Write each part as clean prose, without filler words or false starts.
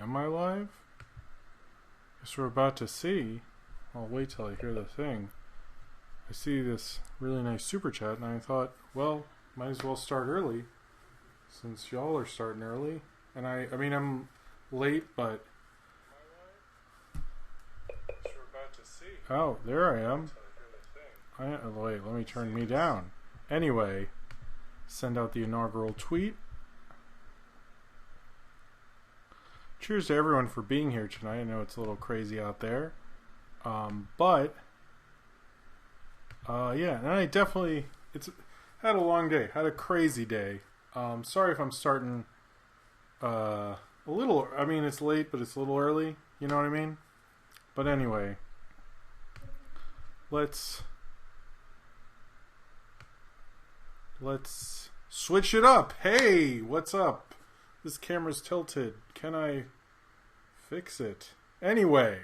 Am I live? Guess we're about to see. I'll wait till I hear the thing. I see this really nice super chat, and I thought, well, might as well start early, since y'all are starting early. And I mean, I'm late, but... Guess we're about to see. Oh, there I am. Wait, let me turn me down. Anyway, send out the inaugural tweet. Cheers to everyone for being here tonight. I know it's a little crazy out there. But yeah, and I definitely, had a long day, had a crazy day. Sorry if I'm starting a little, I mean, it's late, but it's a little early, you know what I mean? But anyway, let's switch it up. Hey, what's up? This camera's tilted. Can I fix it? Anyway,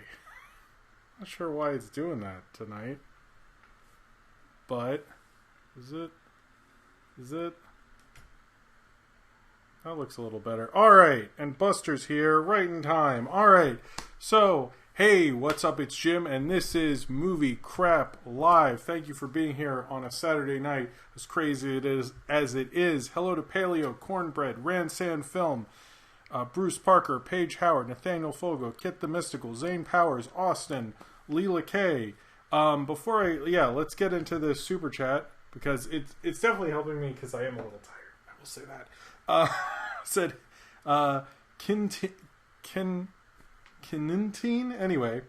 not sure why it's doing that tonight. But is it? That looks a little better. Alright, and Buster's here right in time. Alright, so hey, what's up? It's Jim, and this is Movie Crap Live. Thank you for being here on a Saturday night, as crazy as it is. Hello to Paleo, Cornbread, Ransan Film, Bruce Parker, Paige Howard, Nathaniel Fogo, Kit the Mystical, Zane Powers, Austin, Leela K. Let's get into this super chat, because it's definitely helping me, because I am a little tired. I will say that. Kinintine, anyway,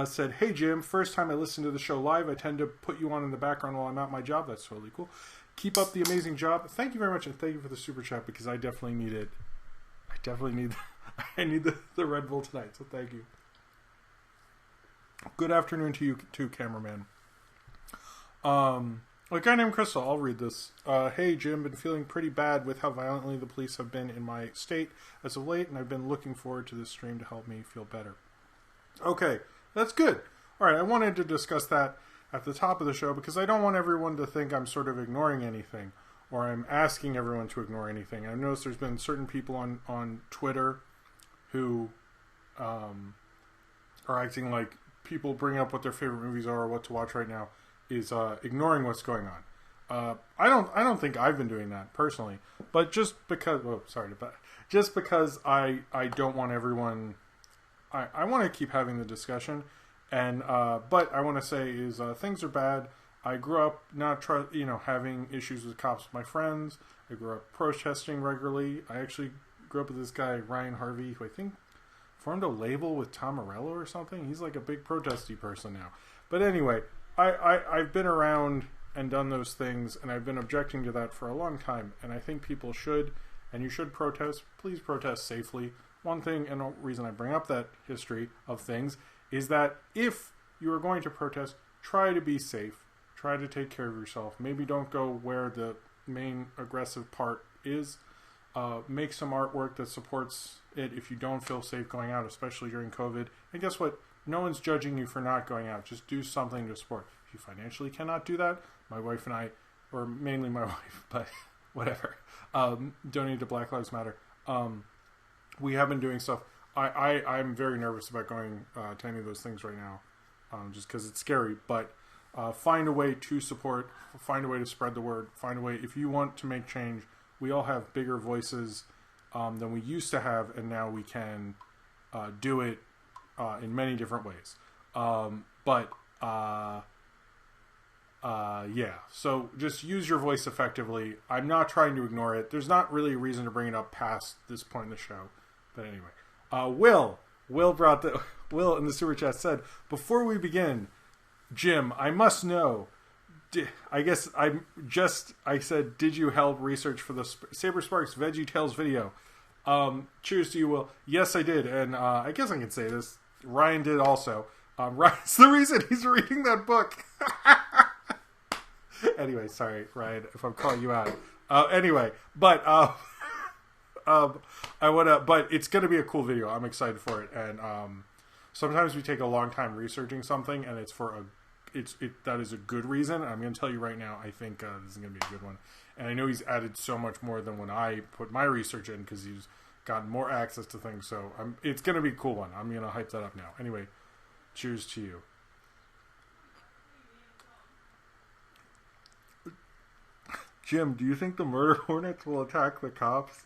said, hey Jim, first time I listen to the show live. I tend to put you on in the background while I'm at my job. That's totally cool. Keep up the amazing job. Thank you very much, and thank you for the super chat, because I definitely need it. I need the Red Bull tonight, so thank you. Good afternoon to you too, cameraman. A guy named Crystal, I'll read this. Hey Jim, been feeling pretty bad with how violently the police have been in my state as of late, and I've been looking forward to this stream to help me feel better. Okay, that's good. Alright, I wanted to discuss that at the top of the show, because I don't want everyone to think I'm sort of ignoring anything, or I'm asking everyone to ignore anything. I've noticed there's been certain people on Twitter who are acting like people bring up what their favorite movies are or what to watch right now is ignoring what's going on. I don't think I've been doing that personally, but just because I don't want everyone. I want to keep having the discussion, and but I want to say is things are bad. I grew up having issues with cops with my friends. I grew up protesting regularly. I actually grew up with this guy Ryan Harvey, who I think formed a label with Tom Morello or something. He's like a big protesty person now. But anyway, I've been around and done those things, and I've been objecting to that for a long time. And I think people should, and you should protest. Please protest safely. One thing, and the reason I bring up that history of things, is that if you are going to protest, try to be safe. Try to take care of yourself. Maybe don't go where the main aggressive part is. Make some artwork that supports it if you don't feel safe going out, especially during COVID. And guess what? No one's judging you for not going out. Just do something to support. If you financially cannot do that, my wife and I, or mainly my wife, but whatever, donate to Black Lives Matter. We have been doing stuff. I'm very nervous about going to any of those things right now, just because it's scary. But find a way to support, find a way to spread the word, find a way, if you want to make change. We all have bigger voices than we used to have, and now we can do it in many different ways. Yeah, so just use your voice effectively. I'm not trying to ignore it. There's not really a reason to bring it up past this point in the show. But anyway, Will in the super chat said, before we begin, Jim, I must know, I said, did you help research for the Saber Sparks VeggieTales video? Cheers to you, Will. Yes, I did, and I guess I can say this. Ryan did also. Ryan's the reason he's reading that book. Anyway, sorry, Ryan, if I'm calling you out. Anyway, but but it's gonna be a cool video. I'm excited for it, and sometimes we take a long time researching something, and it's for that is a good reason. I'm going to tell you right now, I think this is going to be a good one. And I know he's added so much more than when I put my research in, because he's gotten more access to things. So it's going to be a cool one. I'm going to hype that up now. Anyway, cheers to you. Jim, do you think the murder hornets will attack the cops?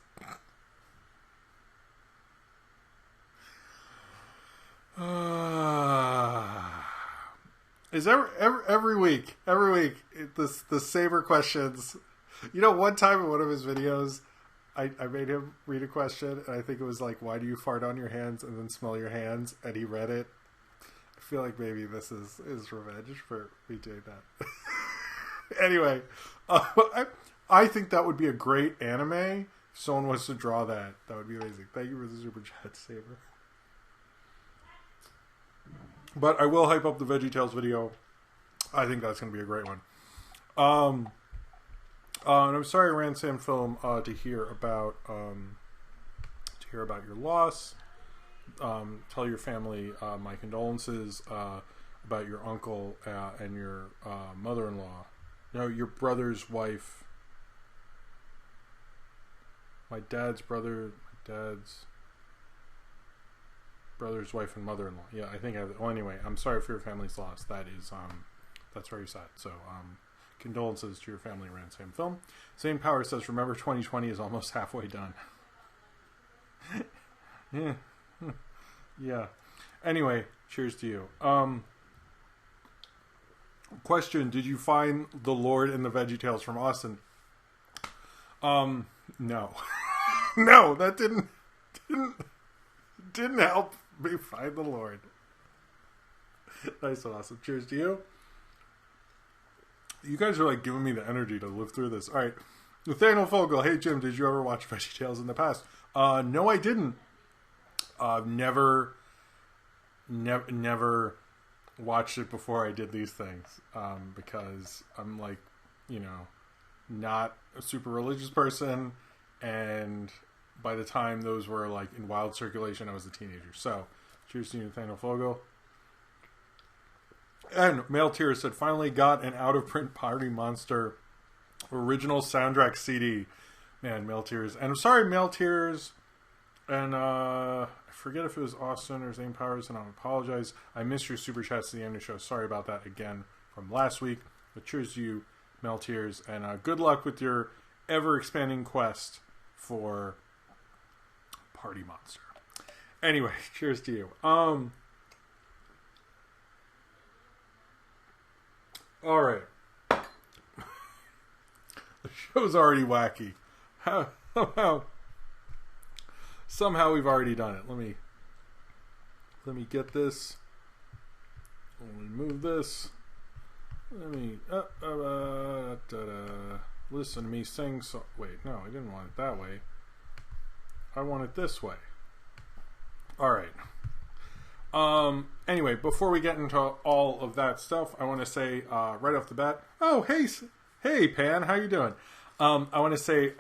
Is every week the Saber questions. You know, one time in one of his videos, I made him read a question, and I think it was like, "Why do you fart on your hands and then smell your hands?" And he read it. I feel like maybe this is revenge for me doing that. Anyway, I think that would be a great anime. If someone was to draw that, that would be amazing. Thank you for the super chat, Saber. But I will hype up the VeggieTales video. I think that's going to be a great one. And I'm sorry, Ren Sam Film, to hear about your loss. Tell your family my condolences about your uncle and your mother-in-law. No, your brother's wife. My dad's brother's wife and mother-in-law. Yeah, I think. Well, anyway, I'm sorry for your family's loss. That is, that's very sad. So, condolences to your family, Ran Same Film. Same Power says, remember 2020 is almost halfway done. Yeah. Yeah. Anyway, cheers to you. Question, did you find the Lord in the VeggieTales from Austin? No. No, that didn't help me find the Lord. Nice and awesome. Cheers to you. You guys are like giving me the energy to live through this. All right. Nathaniel Fogel. Hey, Jim, did you ever watch VeggieTales in the past? No, I didn't. Never watched it before I did these things. Because I'm like, not a super religious person. And by the time those were like in wild circulation, I was a teenager. So, cheers to you, Nathaniel Fogel. And Male Tears said, finally got an out-of-print Party Monster original soundtrack CD. Man, Male Tears. And I'm sorry, Male Tears. And I forget if it was Austin or Zane Powers, and I apologize. I missed your super chats at the end of the show. Sorry about that again from last week. But cheers to you, Male Tears. And good luck with your ever-expanding quest for Party Monster. Anyway, cheers to you. Alright. The show's already wacky. Somehow we've already done it. Let me get this. Let me move this. Let me listen to me sing. So wait, no, I didn't want it that way. I want it this way. All right. Anyway, before we get into all of that stuff, I want to say right off the bat. Oh, hey, Pan, how you doing? I want to say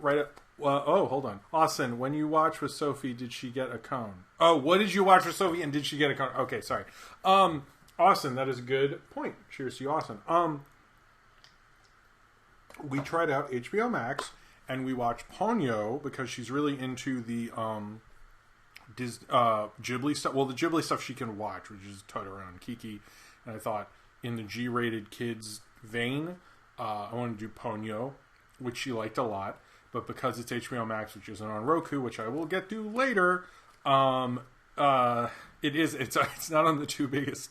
right up. Hold on, Austin. When you watched with Sophie, did she get a cone? Oh, what did you watch with Sophie, and did she get a cone? Okay, sorry. Austin, that is a good point. Cheers to you, Austin. We tried out HBO Max, and we watched Ponyo because she's really into the Ghibli stuff. Well, the Ghibli stuff she can watch, which is Totoro and Kiki. And I thought, in the G-rated kids vein, I wanted to do Ponyo, which she liked a lot. But because it's HBO Max, which isn't on Roku, which I will get to later, it's not on the two biggest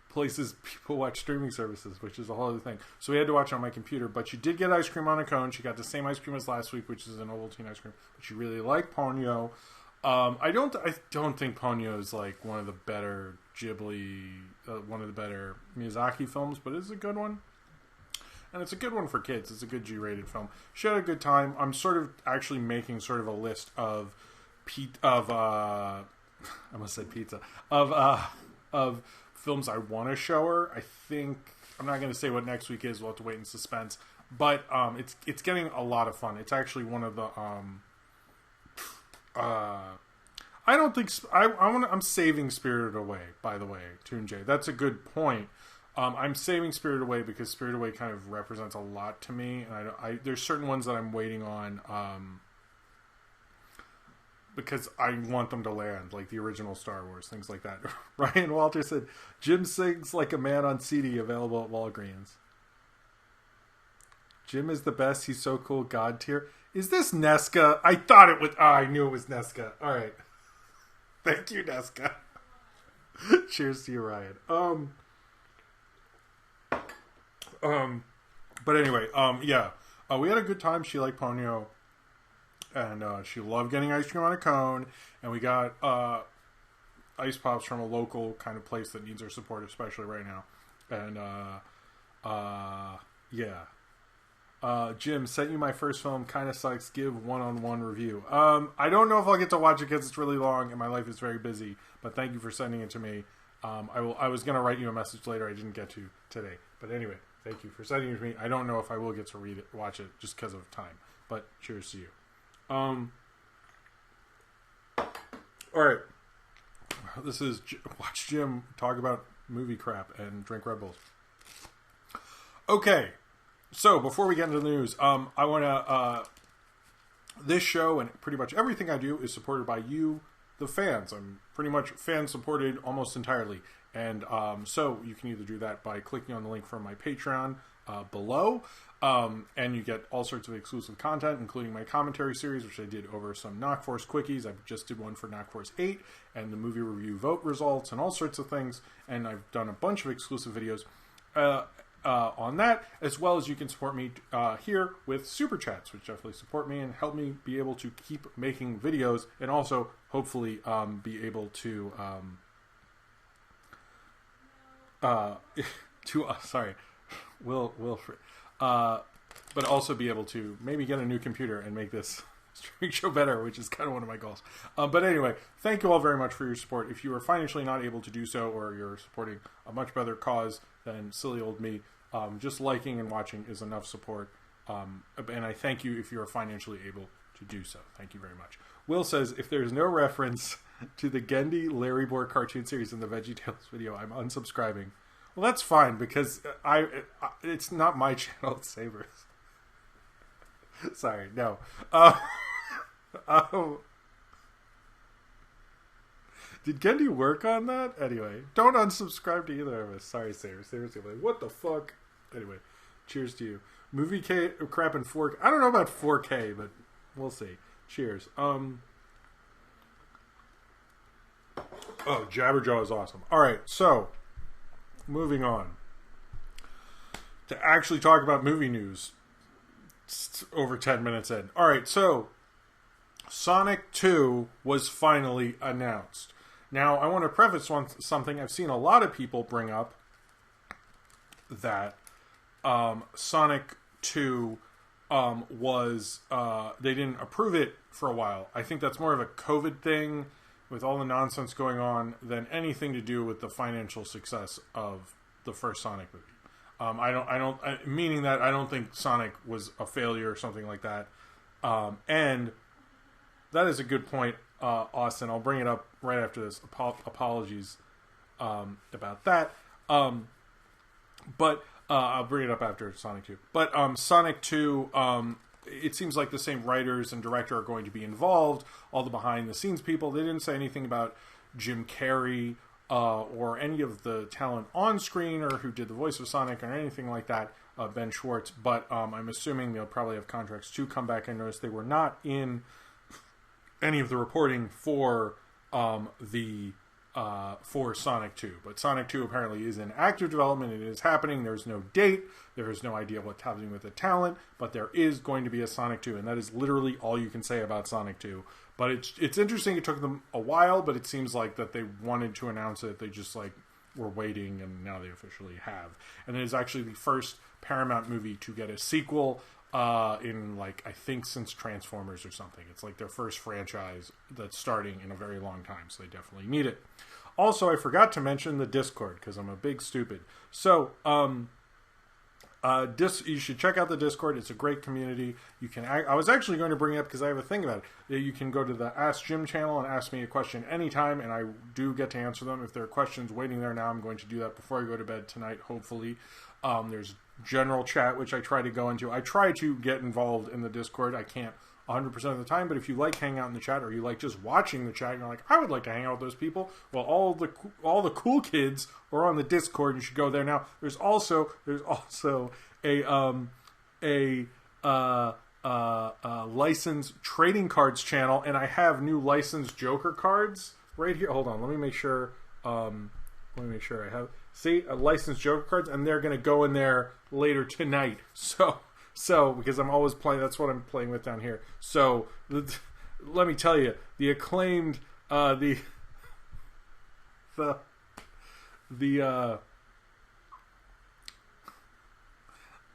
places people watch streaming services, which is a whole other thing. So we had to watch it on my computer. But she did get ice cream on a cone. She got the same ice cream as last week, which is an Ovaltine ice cream. But she really liked Ponyo. I don't think Ponyo is like one of the better Ghibli, one of the better Miyazaki films, but it's a good one. And it's a good one for kids. It's a good G-rated film. She had a good time. I'm sort of actually making sort of a list of I almost said pizza. Of films I want to show her. I think I'm not going to say what next week is. We'll have to wait in suspense. But it's getting a lot of fun. It's actually one of the I don't think I'm saving Spirited Away, by the way, Toon J. That's a good point. I'm saving Spirited Away because Spirited Away kind of represents a lot to me, and there's certain ones that I'm waiting on. because I want them to land, like the original Star Wars, things like that. Ryan Walter said, Jim sings like a man on CD, available at Walgreens. Jim is the best. He's so cool. God tier. Is this Nesca? I thought it was. Oh, I knew it was Nesca. All right. Thank you, Nesca. Cheers to you, Ryan. But anyway, yeah. We had a good time. She liked Ponyo. And she loved getting ice cream on a cone. And we got ice pops from a local kind of place that needs our support, especially right now. And, yeah. Jim, sent you my first film. Kind of sucks. Give one-on-one review. I don't know if I'll get to watch it because it's really long and my life is very busy. But thank you for sending it to me. I was going to write you a message later. I didn't get to today. But anyway, thank you for sending it to me. I don't know if I will get to watch it just because of time. But cheers to you. All right. This is watch Jim talk about movie crap and drink Red Bulls. Okay. So before we get into the news, I want to, this show and pretty much everything I do is supported by you, the fans. I'm pretty much fan supported almost entirely. And, so you can either do that by clicking on the link from my Patreon, below, and you get all sorts of exclusive content, including my commentary series, which I did over some Knock Force quickies. I just did one for Knock Force 8 and the movie review vote results and all sorts of things. And I've done a bunch of exclusive videos, on that, as well as you can support me here with Super Chats, which definitely support me and help me be able to keep making videos and also hopefully be able to but also be able to maybe get a new computer and make this streaming show better, which is kind of one of my goals. But anyway, thank you all very much for your support. If you are financially not able to do so, or you're supporting a much better cause than silly old me, just liking and watching is enough support. And I thank you if you are financially able to do so. Thank you very much. Will says, if there's no reference to the Gendy Larry Bohr cartoon series in the VeggieTales video, I'm unsubscribing. Well, that's fine, because it's not my channel, it's Saber's. Sorry, no. Did Gendy work on that? Anyway, don't unsubscribe to either of us. Sorry, Saber. Saber's gonna be like, what the fuck? Anyway, cheers to you. Movie crap in 4K. I don't know about 4K, but we'll see. Cheers. Oh, Jabberjaw is awesome. Alright, so moving on to actually talk about movie news. It's over 10 minutes in. Alright, so Sonic 2 was finally announced. Now, I want to preface something. I've seen a lot of people bring up that Sonic 2 was they didn't approve it for a while. I think that's more of a COVID thing with all the nonsense going on than anything to do with the financial success of the first Sonic movie. Meaning that I don't think Sonic was a failure or something like that. And that is a good point, Austin. I'll bring it up right after this. Apologies about that. But I'll bring it up after Sonic 2. But Sonic 2, it seems like the same writers and director are going to be involved. All the behind-the-scenes people. They didn't say anything about Jim Carrey or any of the talent on screen or who did the voice of Sonic or anything like that, Ben Schwartz. But I'm assuming they'll probably have contracts to come back. I noticed they were not in any of the reporting for for Sonic 2. But Sonic 2 apparently is in active development. It is happening. There's no date. There is no idea what's happening with the talent. But there is going to be a Sonic 2. And that is literally all you can say about Sonic 2. But it's interesting. It took them a while, but it seems like that they wanted to announce it. They just were waiting, and now they officially have. And it is actually the first Paramount movie to get a sequel in I think since Transformers or something. It's like their first franchise that's starting in a very long time, so they definitely need it. Also, I forgot to mention the Discord because I'm a big stupid. So, you should check out the Discord. It's a great community. You can. I was actually going to bring it up because I have a thing about it. You can go to the Ask Jim channel and ask me a question anytime, and I do get to answer them. If there are questions waiting there now, I'm going to do that before I go to bed tonight, hopefully. There's general chat, which I try to go into. I try to get involved in the Discord. I can't 100% of the time, but if you like hanging out in the chat, or you like just watching the chat, and you're like, I would like to hang out with those people, well, all the cool kids are on the Discord. You should go there now. There's also a licensed trading cards channel, and I have new licensed Joker cards right here. Hold on, let me make sure I have, see, a licensed Joker cards, and they're going to go in there later tonight. So because I'm always playing, that's what I'm playing with down here. So let me tell you, the acclaimed the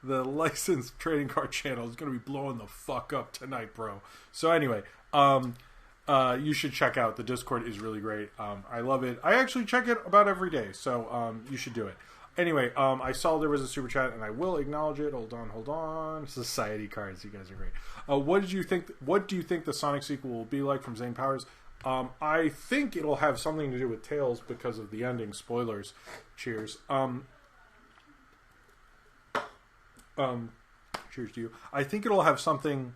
licensed trading card channel is going to be blowing the fuck up tonight, bro. So anyway, you should check out the Discord. Is really great. I love it. I actually check it about every day, so you should do it. Anyway, I saw there was a super chat, and I will acknowledge it. Hold on. Society cards, you guys are great. What do you think the Sonic sequel will be like from Zane Powers? I think it'll have something to do with Tails because of the ending. Spoilers. Cheers. Cheers to you. I think it'll have something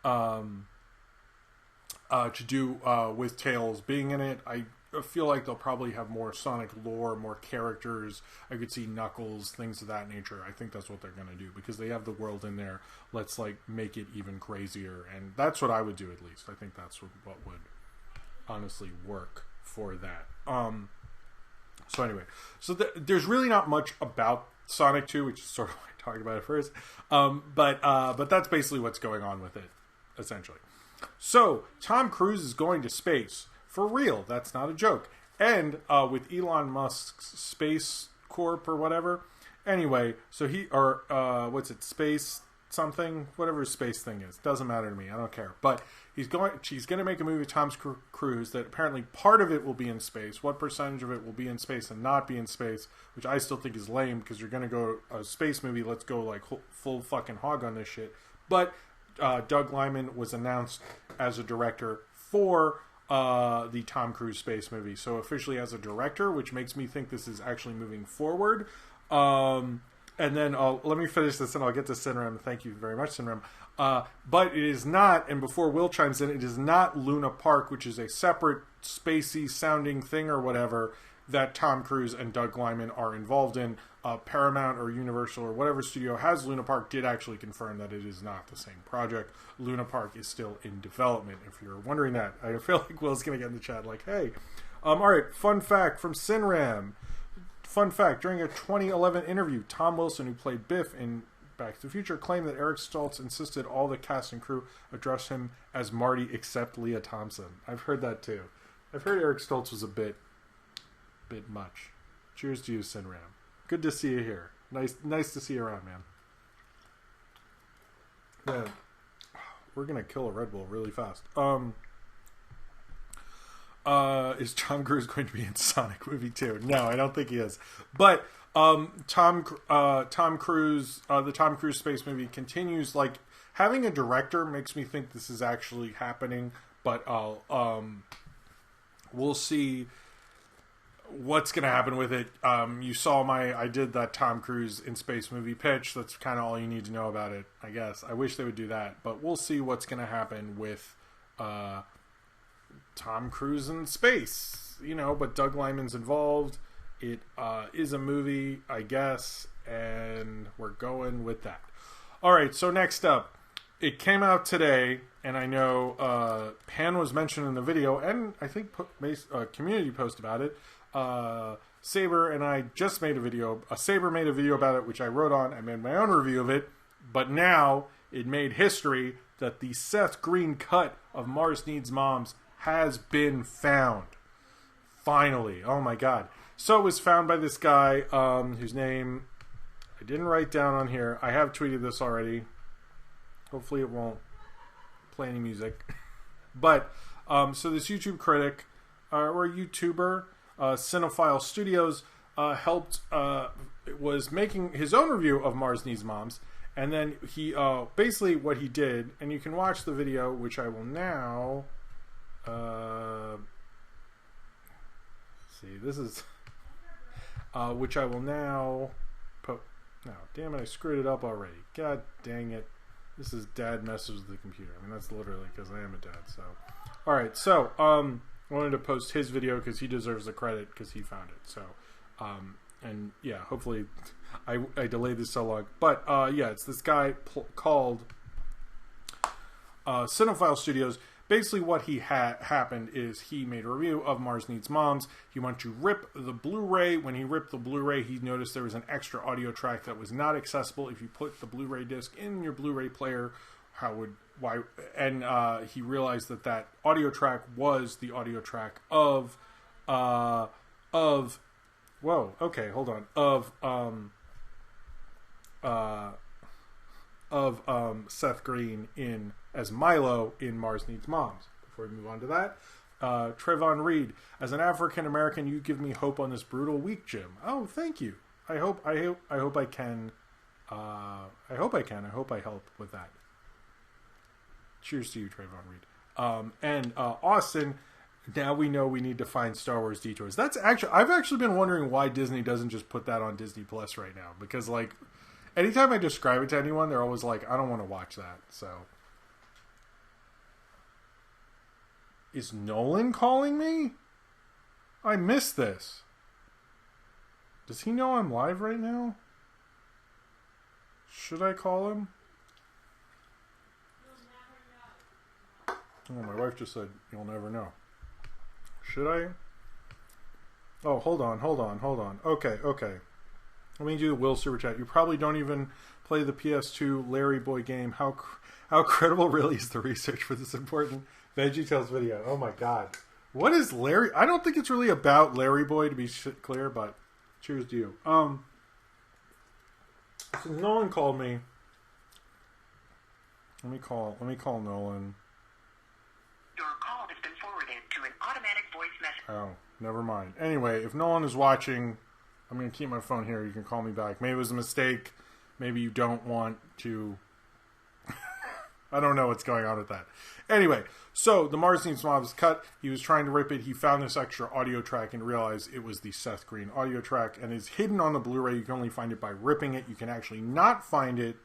to do with Tails being in it. I feel like they'll probably have more Sonic lore, more characters. I could see Knuckles, things of that nature. I think that's what they're going to do because they have the world in there. Let's make it even crazier, and that's what I would do at least. I think that's what would honestly work for that. So anyway, there's really not much about Sonic 2, which is sort of why I talked about it first. But that's basically what's going on with it, essentially. So Tom Cruise is going to space. For real, that's not a joke. And with Elon Musk's Space Corp or whatever. Anyway, so space something, whatever his space thing is. Doesn't matter to me. I don't care. But she's going to make a movie with Tom Cruise that apparently part of it will be in space. What percentage of it will be in space and not be in space, which I still think is lame because you're going to go a space movie. Let's go like full fucking hog on this shit. But Doug Liman was announced as a director for the Tom Cruise space movie. So officially as a director, which makes me think this is actually moving forward. And then let me finish this and I'll get to Sinram. Thank you very much, Sinram. But it is not, and before Will chimes in, it is not Luna Park, which is a separate spacey sounding thing or whatever that Tom Cruise and Doug Liman are involved in. Paramount or Universal or whatever studio has Luna Park did actually confirm that it is not the same project. Luna Park is still in development, if you're wondering that. I feel like Will's going to get in the chat like, hey. Alright, fun fact from Sinram. Fun fact, during a 2011 interview, Tom Wilson, who played Biff in Back to the Future, claimed that Eric Stoltz insisted all the cast and crew address him as Marty except Leah Thompson. I've heard that too. I've heard Eric Stoltz was a bit much. Cheers to you, Sinram. Good to see you here. Nice to see you around, man. Yeah, we're gonna kill a Red Bull really fast. Is Tom Cruise going to be in Sonic movie 2? No, I don't think he is. But Tom Cruise, the Tom Cruise space movie continues. Like, having a director makes me think this is actually happening. But we'll see what's going to happen with it. You saw I did that Tom Cruise in space movie pitch. That's kind of all you need to know about it, I guess. I wish they would do that, but we'll see what's going to happen with Tom Cruise in space, but Doug Liman's involved. It is a movie, I guess, and we're going with that. All right, so next up, it came out today, and I know Pan was mentioned in the video, and I think a community post about it. Saber and I just made a video. Saber made a video about it, which I wrote on. I made my own review of it, but now it made history that the Seth Green cut of Mars Needs Moms has been found. Finally. Oh my god. So it was found by this guy, whose name I didn't write down on here. I have tweeted this already. Hopefully it won't play any music. But, so this YouTube critic, or YouTuber, Cinephile Studios, was making his own review of Mars Needs Moms. And then he, basically what he did, and you can watch the video, which I will now, see, this is, which I will now, no, damn it, I screwed it up already. God dang it. This is dad messes with the computer. I mean, that's literally because I am a dad. So, all right. So, I wanted to post his video because he deserves the credit because he found it. So, and yeah, hopefully, I delayed this so long. But yeah, it's this guy called Cinephile Studios. Basically, what he happened is he made a review of Mars Needs Moms. He went to rip the Blu-ray. When he ripped the Blu-ray, he noticed there was an extra audio track that was not accessible if you put the Blu-ray disc in your Blu-ray player. And he realized that audio track was the audio track of Seth Green as Milo in Mars Needs Moms. Before we move on to that, Trayvon Reed, as an African American, you give me hope on this brutal week, Jim. Oh, thank you. I hope I can. I hope I help with that. Cheers to you, Trayvon Reed. And Austin. Now we know we need to find Star Wars detours. I've actually been wondering why Disney doesn't just put that on Disney Plus right now, because like anytime I describe it to anyone, they're always like, I don't want to watch that. So, is Nolan calling me? I missed this. Does he know I'm live right now? Should I call him? Oh, my wife just said, you'll never know. Should I? Oh, hold on. Okay. Let me do the Will Super Chat. You probably don't even play the PS2 Larry Boy game. How credible really is the research for this important VeggieTales video? Oh my god. What is Larry? I don't think it's really about Larry Boy, to be clear, but cheers to you. Since Nolan called me, let me call Nolan. Your call has been forwarded to an automatic voice message. Oh, never mind. Anyway, if Nolan is watching, I'm going to keep my phone here. You can call me back. Maybe it was a mistake. Maybe you don't want to. I don't know what's going on with that. Anyway, so the Mars Needs Moms cut. He was trying to rip it. He found this extra audio track and realized it was the Seth Green audio track, and is hidden on the Blu-ray. You can only find it by ripping it. You can actually not find it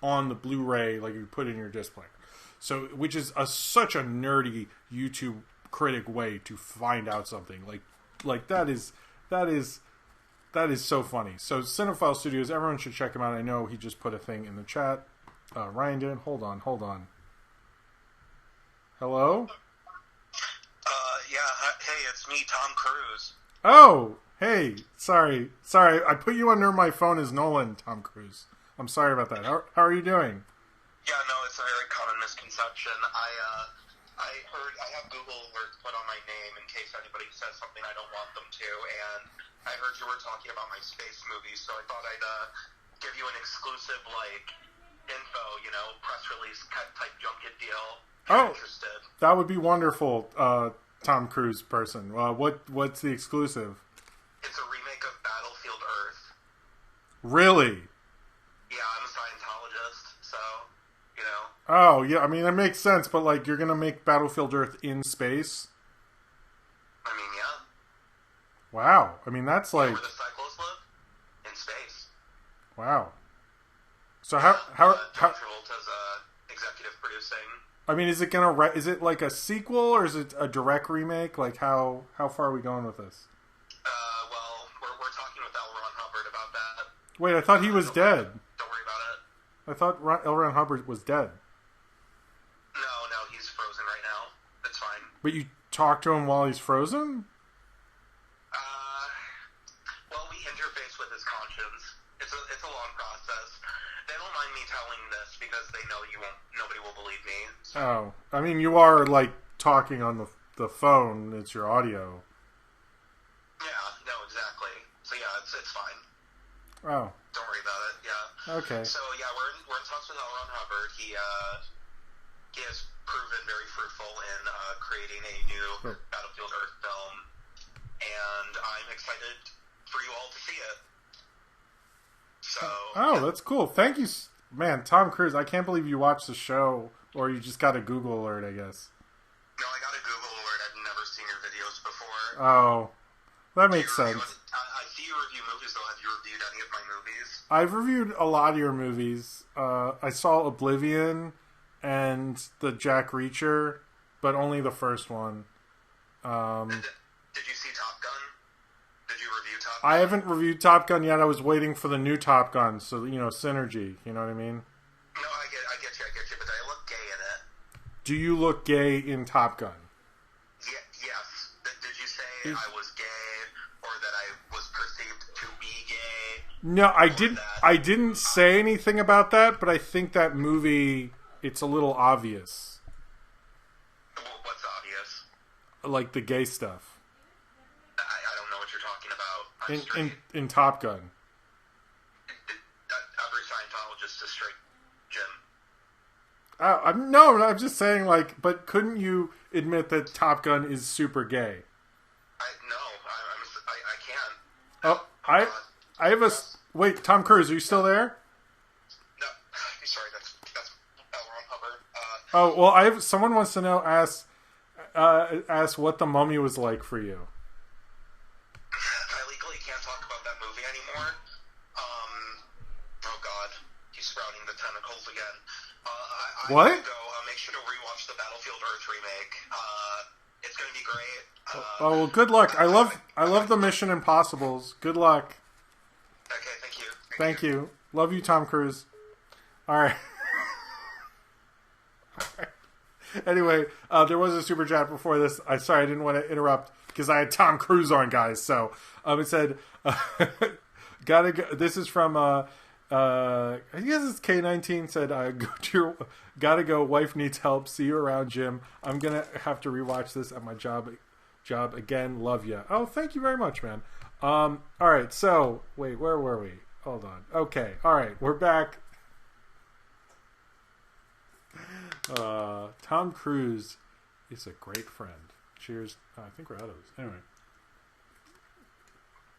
on the Blu-ray like you put it in your disc player. So, which is such a nerdy YouTube critic way to find out something. Like that is so funny. So, Cinephile Studios, everyone should check him out. I know he just put a thing in the chat. Ryan did. Hold on. Hello? Yeah. Hey, it's me, Tom Cruise. Oh, hey. Sorry. I put you under my phone as Nolan, Tom Cruise. I'm sorry about that. How are you doing? Yeah, no, it's a very common misconception. I heard I have Google alerts put on my name in case anybody says something I don't want them to, and I heard you were talking about my space movies, so I thought I'd give you an exclusive info, press release type junket deal. Oh, interested. That would be wonderful, Tom Cruise person. What's the exclusive? It's a remake of Battlefield Earth. Really? Yeah, I'm a Scientologist, so. Oh, yeah, I mean, that makes sense, but, you're gonna make Battlefield Earth in space? I mean, yeah. Wow. I mean, that's Where the cyclists live? In space. Wow. So John how Travolta's executive producing. I mean, is it like a sequel, or is it a direct remake? How far are we going with this? Well, we're talking with L. Ron Hubbard about that. Wait, I thought he was dead. Don't worry about it. I thought L. Ron Hubbard was dead. No, he's frozen right now. It's fine. But you talked to him while he's frozen? Well, we interface with his conscience. It's a long process. They don't mind me telling this because they know nobody will believe me. So. Oh, I mean, you are talking on the phone. It's your audio. Yeah, no, exactly. So yeah, it's fine. Oh. Don't worry about it. Yeah. Okay. So yeah, we're in talks with L. Ron Hubbard. He has proven very fruitful in creating a new Battlefield Earth film, and I'm excited for you all to see it. So. Oh, that's cool. Thank you, man. Tom Cruise. I can't believe you watched the show, or you just got a Google alert, I guess. No, I got a Google alert. I've never seen your videos before. Oh, that makes sense. I see you review movies, though. Have you reviewed any of my movies? I've reviewed a lot of your movies. I saw Oblivion and the Jack Reacher, but only the first one. Did you see Top Gun? Did you review Top Gun? I haven't reviewed Top Gun yet. I was waiting for the new Top Gun, so synergy. You know what I mean? No, I get you. But I look gay in it. Do you look gay in Top Gun? Yes. Did you say I was gay, or that I was perceived to be gay? No, I didn't. I didn't say anything about that, but I think that movie, it's a little obvious. What's obvious? Like the gay stuff. I don't know what you're talking about. In Top Gun. Every Scientologist is straight, Jim. No, I'm just saying, like, but couldn't you admit that Top Gun is super gay? I can't. Oh, I have a... Wait, Tom Cruise, are you still there? No, sorry, that's L. Ron Hubbard. Oh, well, someone wants to know, ask what The Mummy was like for you. I legally can't talk about that movie anymore. Oh god, he's sprouting the tentacles again. What? I make sure to rewatch the Battlefield Earth remake. It's going to be great. Well, good luck. I love the Mission Impossibles. Good luck. Okay, thank you. Thank you. Love you, Tom Cruise. All right. Anyway, there was a super chat before this. Sorry, I didn't want to interrupt because I had Tom Cruise on, guys. So it said, "Gotta go." This is from I guess it's K19. Said, "Gotta go. Wife needs help. See you around, Jim. I'm gonna have to rewatch this at my job again. Love ya." Oh, thank you very much, man. All right. So wait, where were we? Hold on. Okay. All right, we're back. Tom Cruise is a great friend. Cheers. I think we're out of this. Anyway.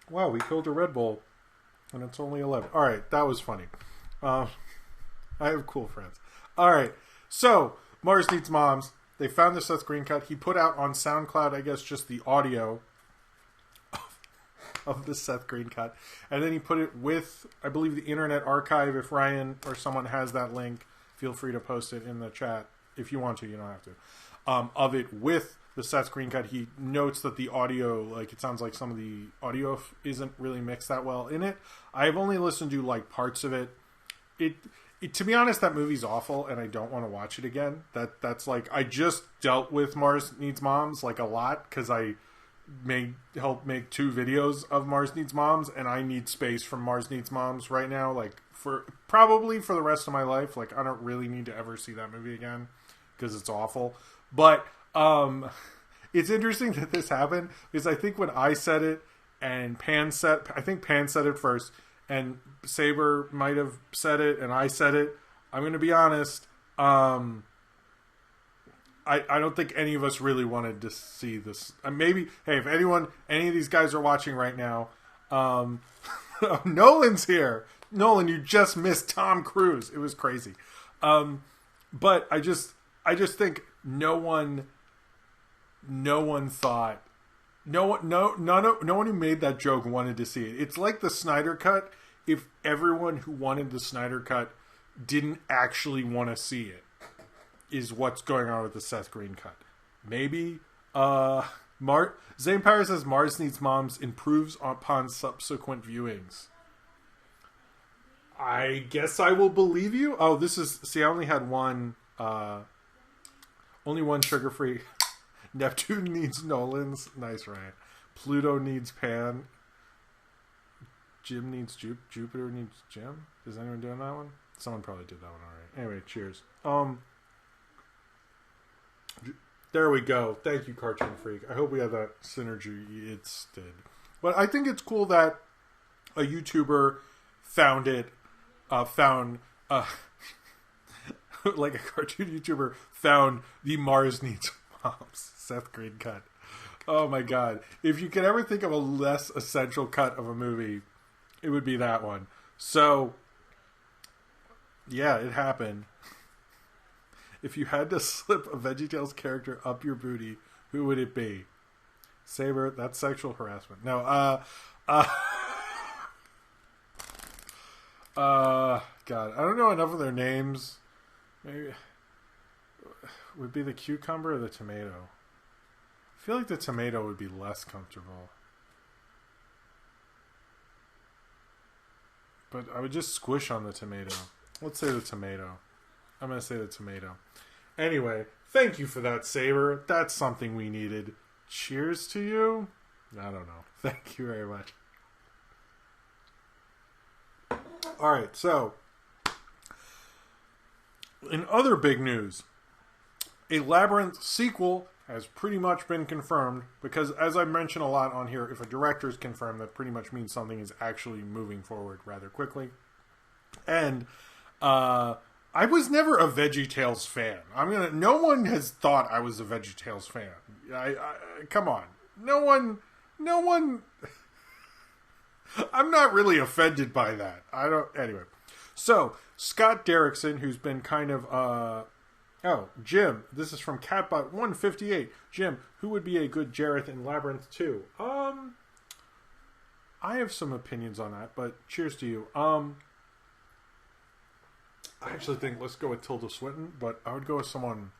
Wow, we killed a Red Bull, and it's only 11. All right, that was funny. I have cool friends. All right, so Mars Needs Moms. They found the Seth Green cut. He put out on SoundCloud, I guess, just the audio of the Seth Green cut, and then he put it with, I believe, the Internet Archive. If Ryan or someone has that link, feel free to post it in the chat if you want to. You don't have to. Of it with the Seth Green cut, he notes that the audio, like, it sounds like some of the audio isn't really mixed that well in it. I've only listened to like parts of it. It to be honest, that movie's awful, and I don't want to watch it again. That's like, I just dealt with Mars Needs Moms like a lot because I helped make 2 videos of Mars Needs Moms, and I need space from Mars Needs Moms right now, like probably for the rest of my life. Like, I don't really need to ever see that movie again because it's awful. But it's interesting that this happened because I think when I said it and Pan said it first, and Saber might have said it, and I said it. I'm going to be honest. I don't think any of us really wanted to see this. Maybe, hey, if any of these guys are watching right now, Nolan's here. Nolan, you just missed Tom Cruise. It was crazy. But I just think no one thought, no one who made that joke wanted to see it. It's like the Snyder Cut. If everyone who wanted the Snyder Cut didn't actually want to see it, is what's going on with the Seth Green cut. Maybe Zane Power says Mars Needs Moms improves upon subsequent viewings. I guess I will believe you. Oh, I only had one sugar-free. Neptune needs Nolan's. Nice, Ryan. Pluto needs Pan. Jim needs Jupiter needs Jim. Is anyone doing that one? Someone probably did that one already. Anyway, cheers. There we go. Thank you, Cartoon Freak. I hope we have that synergy. It's did. But I think it's cool that a YouTuber found it. Like a cartoon YouTuber found the Mars Needs Moms Seth Green cut. Oh my god. If you could ever think of a less essential cut of a movie, it would be that one. So, yeah, it happened. If you had to slip a VeggieTales character up your booty, who would it be? Saber, that's sexual harassment. No, God, I don't know enough of their names. Maybe would be the cucumber or the tomato. I feel like the tomato would be less comfortable. But I would just squish on the tomato. Let's say the tomato. I'm going to say the tomato. Anyway, thank you for that, Saber. That's something we needed. Cheers to you? I don't know. Thank you very much. Alright, so in other big news, a Labyrinth sequel has pretty much been confirmed, because as I mentioned a lot on here, if a director is confirmed, that pretty much means something is actually moving forward rather quickly. And I was never a VeggieTales fan. No one has thought I was a VeggieTales fan. Come on. No one I'm not really offended by that. Anyway. So, Scott Derrickson, who's been kind of Jim, this is from Catbot158. Jim, who would be a good Jareth in Labyrinth 2? I have some opinions on that, but cheers to you. I actually think let's go with Tilda Swinton, but I would go with someone.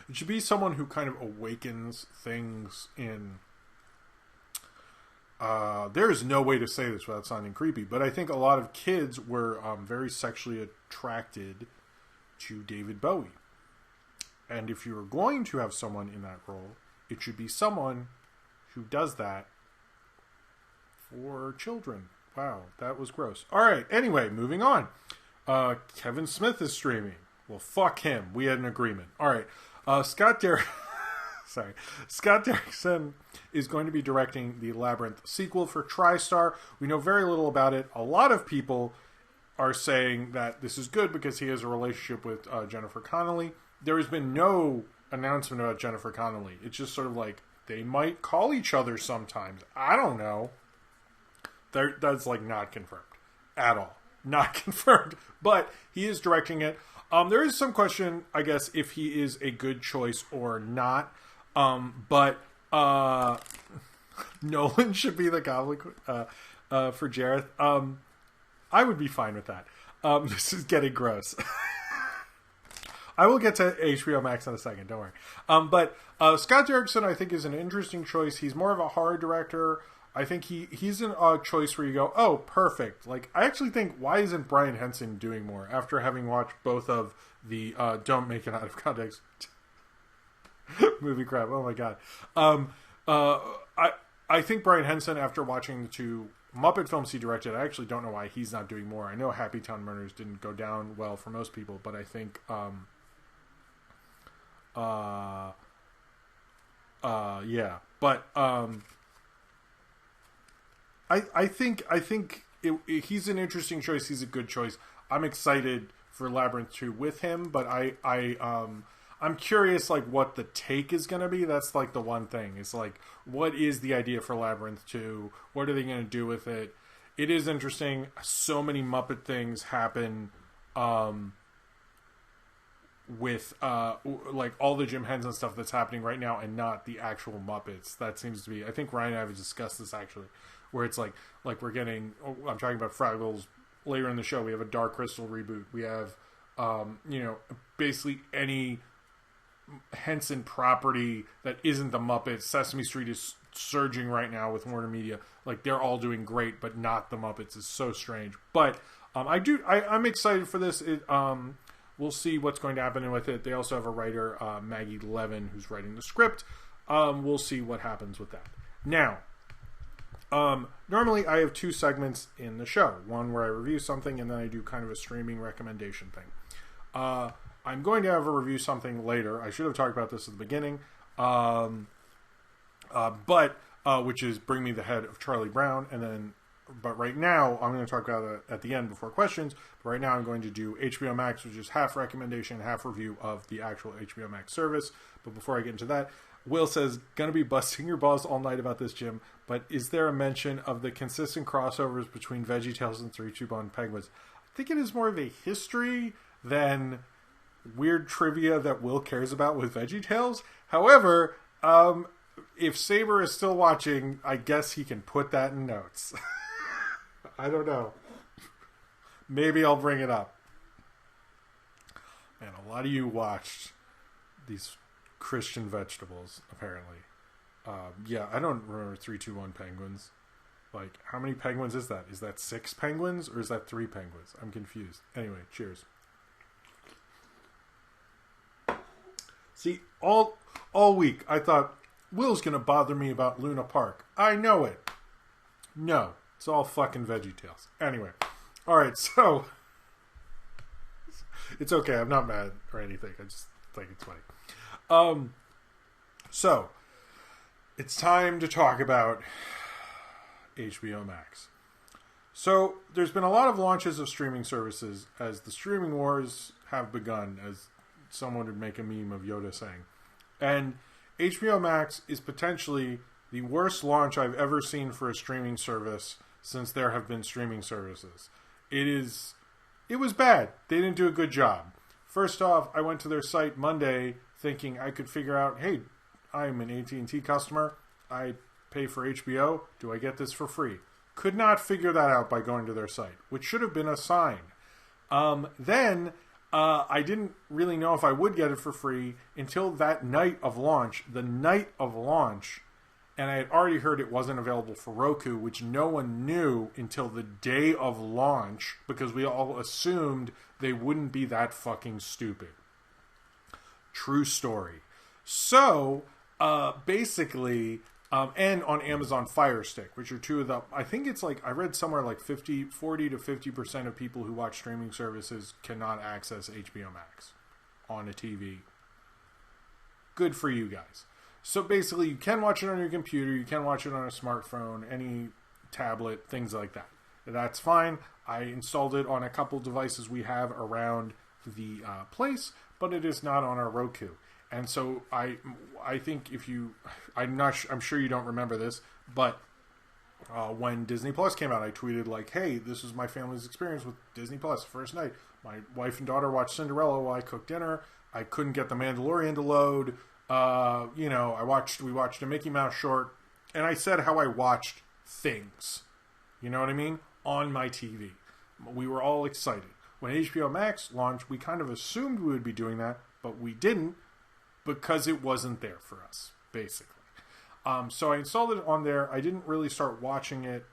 It should be someone who kind of awakens things in. There is no way to say this without sounding creepy, but I think a lot of kids were very sexually attracted to David Bowie. And if you're going to have someone in that role, it should be someone who does that for children. Wow, that was gross. Alright, anyway, moving on. Kevin Smith is streaming. Well, fuck him. We had an agreement. Alright, Scott Derrickson is going to be directing the Labyrinth sequel for TriStar. We know very little about it. A lot of people are saying that this is good because he has a relationship with Jennifer Connelly. There has been no announcement about Jennifer Connelly. It's just sort of like they might call each other sometimes. I don't know. That's like not confirmed at all. Not confirmed. But he is directing it. There is some question, I guess, if he is a good choice or not. But Nolan should be the Goblin for Jareth. I would be fine with that. This is getting gross. I will get to HBO Max in a second, don't worry. But Scott Derrickson, I think, is an interesting choice. He's more of a horror director. I think he's a choice where you go, oh, perfect. Like, I actually think, why isn't Brian Henson doing more after having watched both of the Don't Make It Out of Context movie crap? Oh my god. I think Brian Henson, after watching the two Muppet films he directed, I actually don't know why he's not doing more. I know Happy Town Murders didn't go down well for most people, but I think yeah. But I think he's an interesting choice. He's a good choice. I'm excited for Labyrinth 2 with him, but I'm curious, like, what the take is going to be. That's, like, the one thing. It's, like, what is the idea for Labyrinth 2? What are they going to do with it? It is interesting. So many Muppet things happen with, like, all the Jim Henson stuff that's happening right now and not the actual Muppets. That seems to be... I think Ryan and I have discussed this, actually, where it's, like we're getting... I'm talking about Fraggles later in the show. We have a Dark Crystal reboot. We have, basically any... Henson property that isn't the Muppets. Sesame Street is surging right now with Warner Media. Like, they're all doing great, but not the Muppets. It's so strange. But I'm excited for this. We'll see what's going to happen with it. They also have a writer, Maggie Levin, who's writing the script. We'll see what happens with that. Now, normally I have two segments in the show. One where I review something, and then I do kind of a streaming recommendation thing. I'm going to have a review something later. I should have talked about this at the beginning. Which is Bring Me the Head of Charlie Brown. But right now, I'm going to talk about it at the end before questions. But right now, I'm going to do HBO Max, which is half recommendation, half review of the actual HBO Max service. But before I get into that, Will says, gonna be busting your balls all night about this, Jim. But is there a mention of the consistent crossovers between VeggieTales and 3-2-1 Penguins? I think it is more of a history than... weird trivia that Will cares about with VeggieTales. However, if Saber is still watching, I guess he can put that in notes. I don't know. maybe I'll bring it up. Man, a lot of you watched these Christian vegetables, apparently. Yeah, I don't remember 3-2-1 penguins. Like, how many penguins is that? Is that 6 penguins or is that 3 penguins? I'm confused. Anyway, cheers. See, all week I thought Will's gonna bother me about Luna Park. I know it. No, it's all fucking VeggieTales. Anyway, all right, so it's okay. I'm not mad or anything. I just think it's funny. So it's time to talk about HBO Max. So there's been a lot of launches of streaming services as the streaming wars have begun, as someone would make a meme of Yoda saying. And HBO Max is potentially the worst launch I've ever seen for a streaming service since there have been streaming services. It was bad. They didn't do a good job. First off, I went to their site Monday thinking I could figure out, hey, I'm an AT&T customer. I pay for HBO. Do I get this for free? Could not figure that out by going to their site, which should have been a sign. Then I didn't really know if I would get it for free until that night of launch. The night of launch, and I had already heard it wasn't available for Roku, which no one knew until the day of launch because we all assumed they wouldn't be that fucking stupid. True story. So, basically, and on Amazon Fire Stick, which are two of the, I think it's like, I read somewhere like 40 to 50% of people who watch streaming services cannot access HBO Max on a TV. Good for you guys. So basically, you can watch it on your computer, you can watch it on a smartphone, any tablet, things like that. That's fine. I installed it on a couple devices we have around the place, but it is not on our Roku. And so I think if you, I'm sure you don't remember this, but when Disney Plus came out, I tweeted like, hey, this is my family's experience with Disney Plus. First night, my wife and daughter watched Cinderella while I cooked dinner. I couldn't get the Mandalorian to load. We watched a Mickey Mouse short, and I said how I watched things. You know what I mean? On my TV. We were all excited. When HBO Max launched, we kind of assumed we would be doing that, but we didn't because it wasn't there for us, basically. So I installed it on there. I didn't really start watching it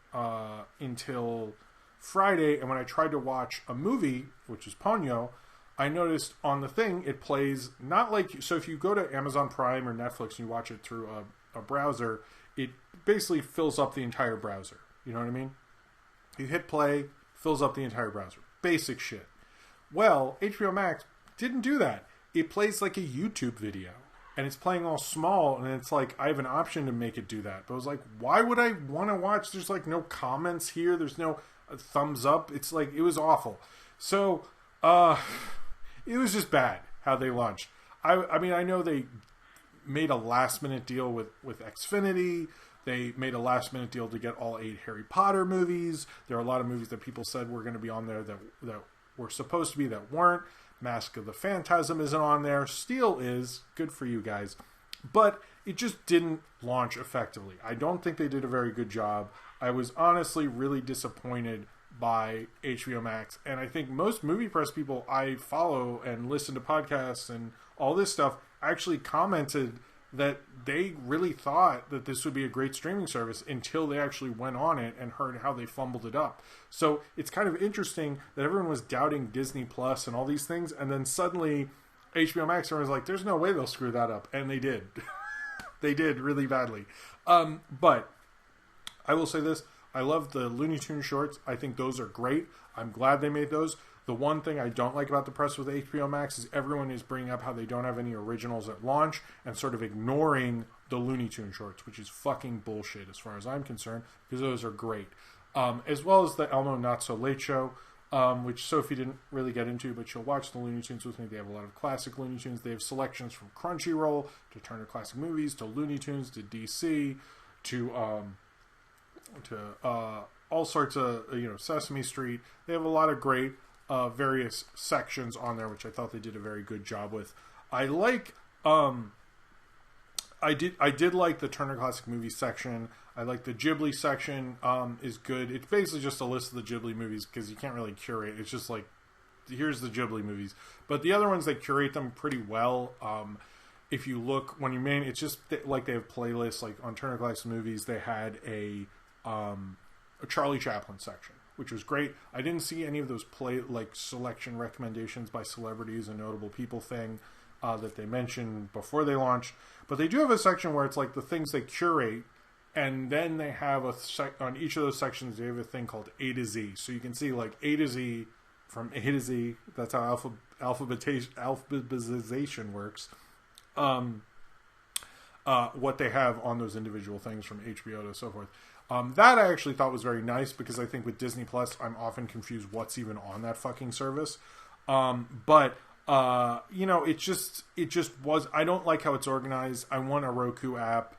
until Friday, and when I tried to watch a movie, which is Ponyo, I noticed on the thing it plays not like, so if you go to Amazon Prime or Netflix and you watch it through a browser, it basically fills up the entire browser. You know what I mean? You hit play, fills up the entire browser. Basic shit. Well, HBO Max didn't do that. It plays like a YouTube video, and it's playing all small, and it's like I have an option to make it do that. But I was like, why would I want to watch? There's like no comments here. There's no thumbs up. It's like, it was awful. So, it was just bad how they launched. I mean, I know they made a last-minute deal with Xfinity. They made a last-minute deal to get all 8 Harry Potter movies. There are a lot of movies that people said were going to be on there that were supposed to be that weren't. Mask of the Phantasm isn't on there. Steel is. Good for you guys. But it just didn't launch effectively. I don't think they did a very good job. I was honestly really disappointed by HBO Max. And I think most movie press people I follow and listen to podcasts and all this stuff actually commented that they really thought that this would be a great streaming service until they actually went on it and heard how they fumbled it up. So it's kind of interesting that everyone was doubting Disney Plus and all these things, and then suddenly HBO Max, everyone was like, there's no way they'll screw that up. And they did. They did really badly. But I will say this. I love the Looney Tunes shorts. I think those are great. I'm glad they made those. The one thing I don't like about the press with HBO Max is everyone is bringing up how they don't have any originals at launch and sort of ignoring the Looney Tunes shorts, which is fucking bullshit as far as I'm concerned, because those are great. As well as the Elmo Not So Late Show, which Sophie didn't really get into, but she'll watch the Looney Tunes with me. They have a lot of classic Looney Tunes. They have selections from Crunchyroll to Turner Classic Movies to Looney Tunes to DC to all sorts of, Sesame Street. They have a lot of great various sections on there, which I thought they did a very good job with. I like I did like the Turner Classic Movies section. I like the Ghibli section. Is good. It's basically just a list of the Ghibli movies because you can't really curate. It's just like, here's the Ghibli movies. But the other ones, they curate them pretty well. If you look it's just like they have playlists. Like on Turner Classic Movies, they had a Charlie Chaplin section, which was great. I didn't see any of those selection recommendations by celebrities and notable people thing that they mentioned before they launched. But they do have a section where it's like the things they curate, and then they have on each of those sections they have a thing called A to Z. So you can see like A to Z from A to Z. That's how alphabetization works. What they have on those individual things from HBO to so forth. That I actually thought was very nice because I think with Disney Plus, I'm often confused what's even on that fucking service. But it just was. I don't like how it's organized. I want a Roku app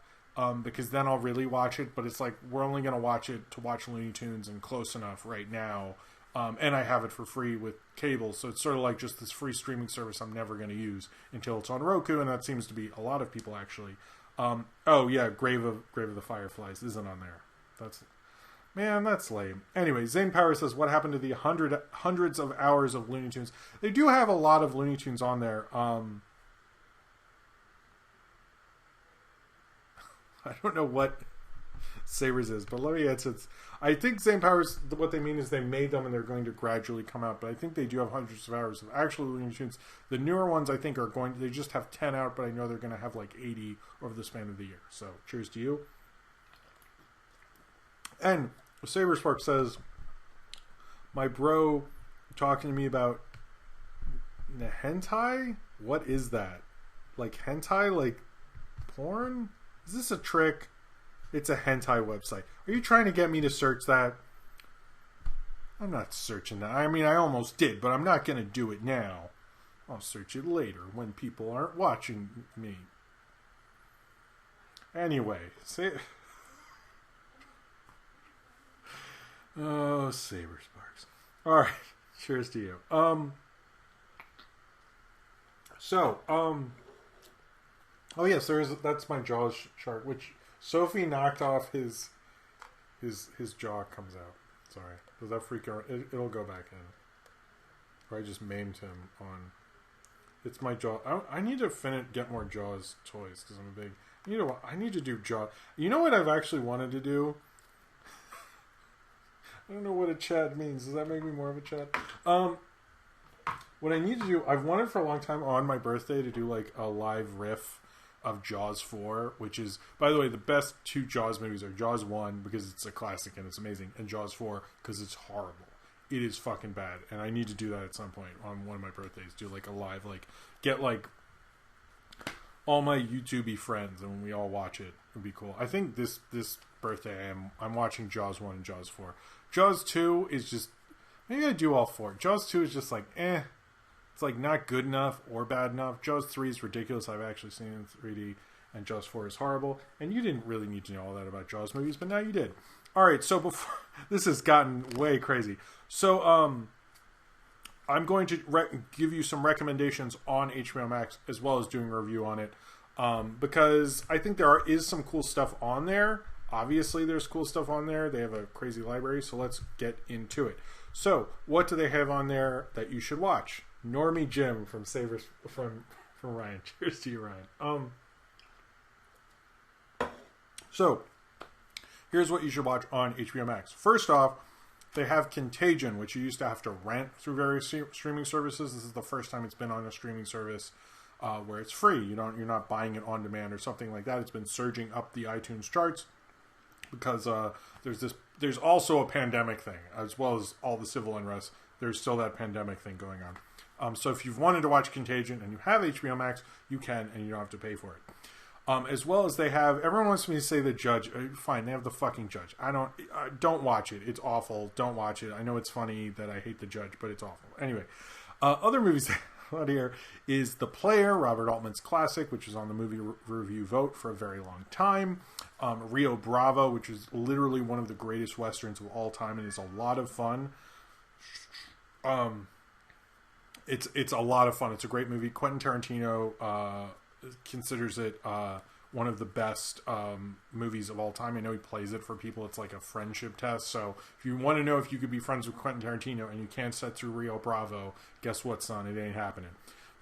because then I'll really watch it. But it's like we're only going to watch it to watch Looney Tunes and Close Enough right now. And I have it for free with cable, so it's sort of like just this free streaming service I'm never going to use until it's on Roku, and that seems to be a lot of people actually. Grave of the Fireflies isn't on there. That's lame. Anyway, Zane Power says, what happened to the hundreds of hours of Looney Tunes? They do have a lot of Looney Tunes on there. I don't know what Sabres is, but let me answer. I think Zane Powers, what they mean is they made them and they're going to gradually come out, but I think they do have hundreds of hours of actual Looney Tunes. The newer ones I think they just have 10 out, but I know they're going to have like 80 over the span of the year. So cheers to you. And Saber Spark says, my bro talking to me about hentai? What is that? Like hentai? Like porn? Is this a trick? It's a hentai website. Are you trying to get me to search that? I'm not searching that. I mean, I almost did, but I'm not going to do it now. I'll search it later when people aren't watching me. Anyway, oh, Saber Sparks. All right, cheers to you. Oh yes, that's my Jaws chart, which Sophie knocked off his jaw comes out. Sorry, does that freak out? It'll go back in. Or I just maimed him on. It's my jaw. I need to get more Jaws toys because I'm a big. I need to do Jaws. You know what I've actually wanted to do? I don't know what a Chad means. Does that make me more of a Chad? What I need to do, I've wanted for a long time on my birthday to do like a live riff of Jaws 4, which is, by the way, the best two Jaws movies are Jaws 1 because it's a classic and it's amazing, and Jaws 4 because it's horrible. It is fucking bad, and I need to do that at some point on one of my birthdays. Do like a live, like get like all my YouTube-y friends and when we all watch it. It would be cool. I think this birthday I'm watching Jaws 1 and Jaws 4. Jaws 2 is just, maybe I do all 4. Jaws 2 is just like it's like not good enough or bad enough. Jaws 3 is ridiculous. I've actually seen it in 3D. And Jaws 4 is horrible. And you didn't really need to know all that about Jaws movies, but now you did. Alright, so before this has gotten way crazy. So I'm going to give you some recommendations on HBO Max as well as doing a review on it. Because I think there is some cool stuff on there. Obviously there's cool stuff on there. They have a crazy library, so let's get into it. So, what do they have on there that you should watch? Normie Jim from Ryan. Cheers to you, Ryan. So, here's what you should watch on HBO Max. First off, they have Contagion, which you used to have to rent through various streaming services. This is the first time it's been on a streaming service where it's free. You're not buying it on demand or something like that. It's been surging up the iTunes charts because there's also a pandemic thing, as well as all the civil unrest. There's still that pandemic thing going on. So if you've wanted to watch Contagion and you have HBO Max, you can, and you don't have to pay for it. As well as they have, everyone wants me to say The Judge. Fine, they have The fucking Judge. Don't watch it. It's awful. Don't watch it. I know it's funny that I hate The Judge, but it's awful. Anyway, other movies out here is The Player, Robert Altman's classic, which is on the movie review vote for a very long time. Rio Bravo, which is literally one of the greatest westerns of all time and is a lot of fun. It's a lot of fun. It's a great movie. Quentin Tarantino considers it one of the best movies of all time. I know he plays it for people. It's like a friendship test. So if you want to know if you could be friends with Quentin Tarantino and you can't set through Rio Bravo, guess what, son? It ain't happening.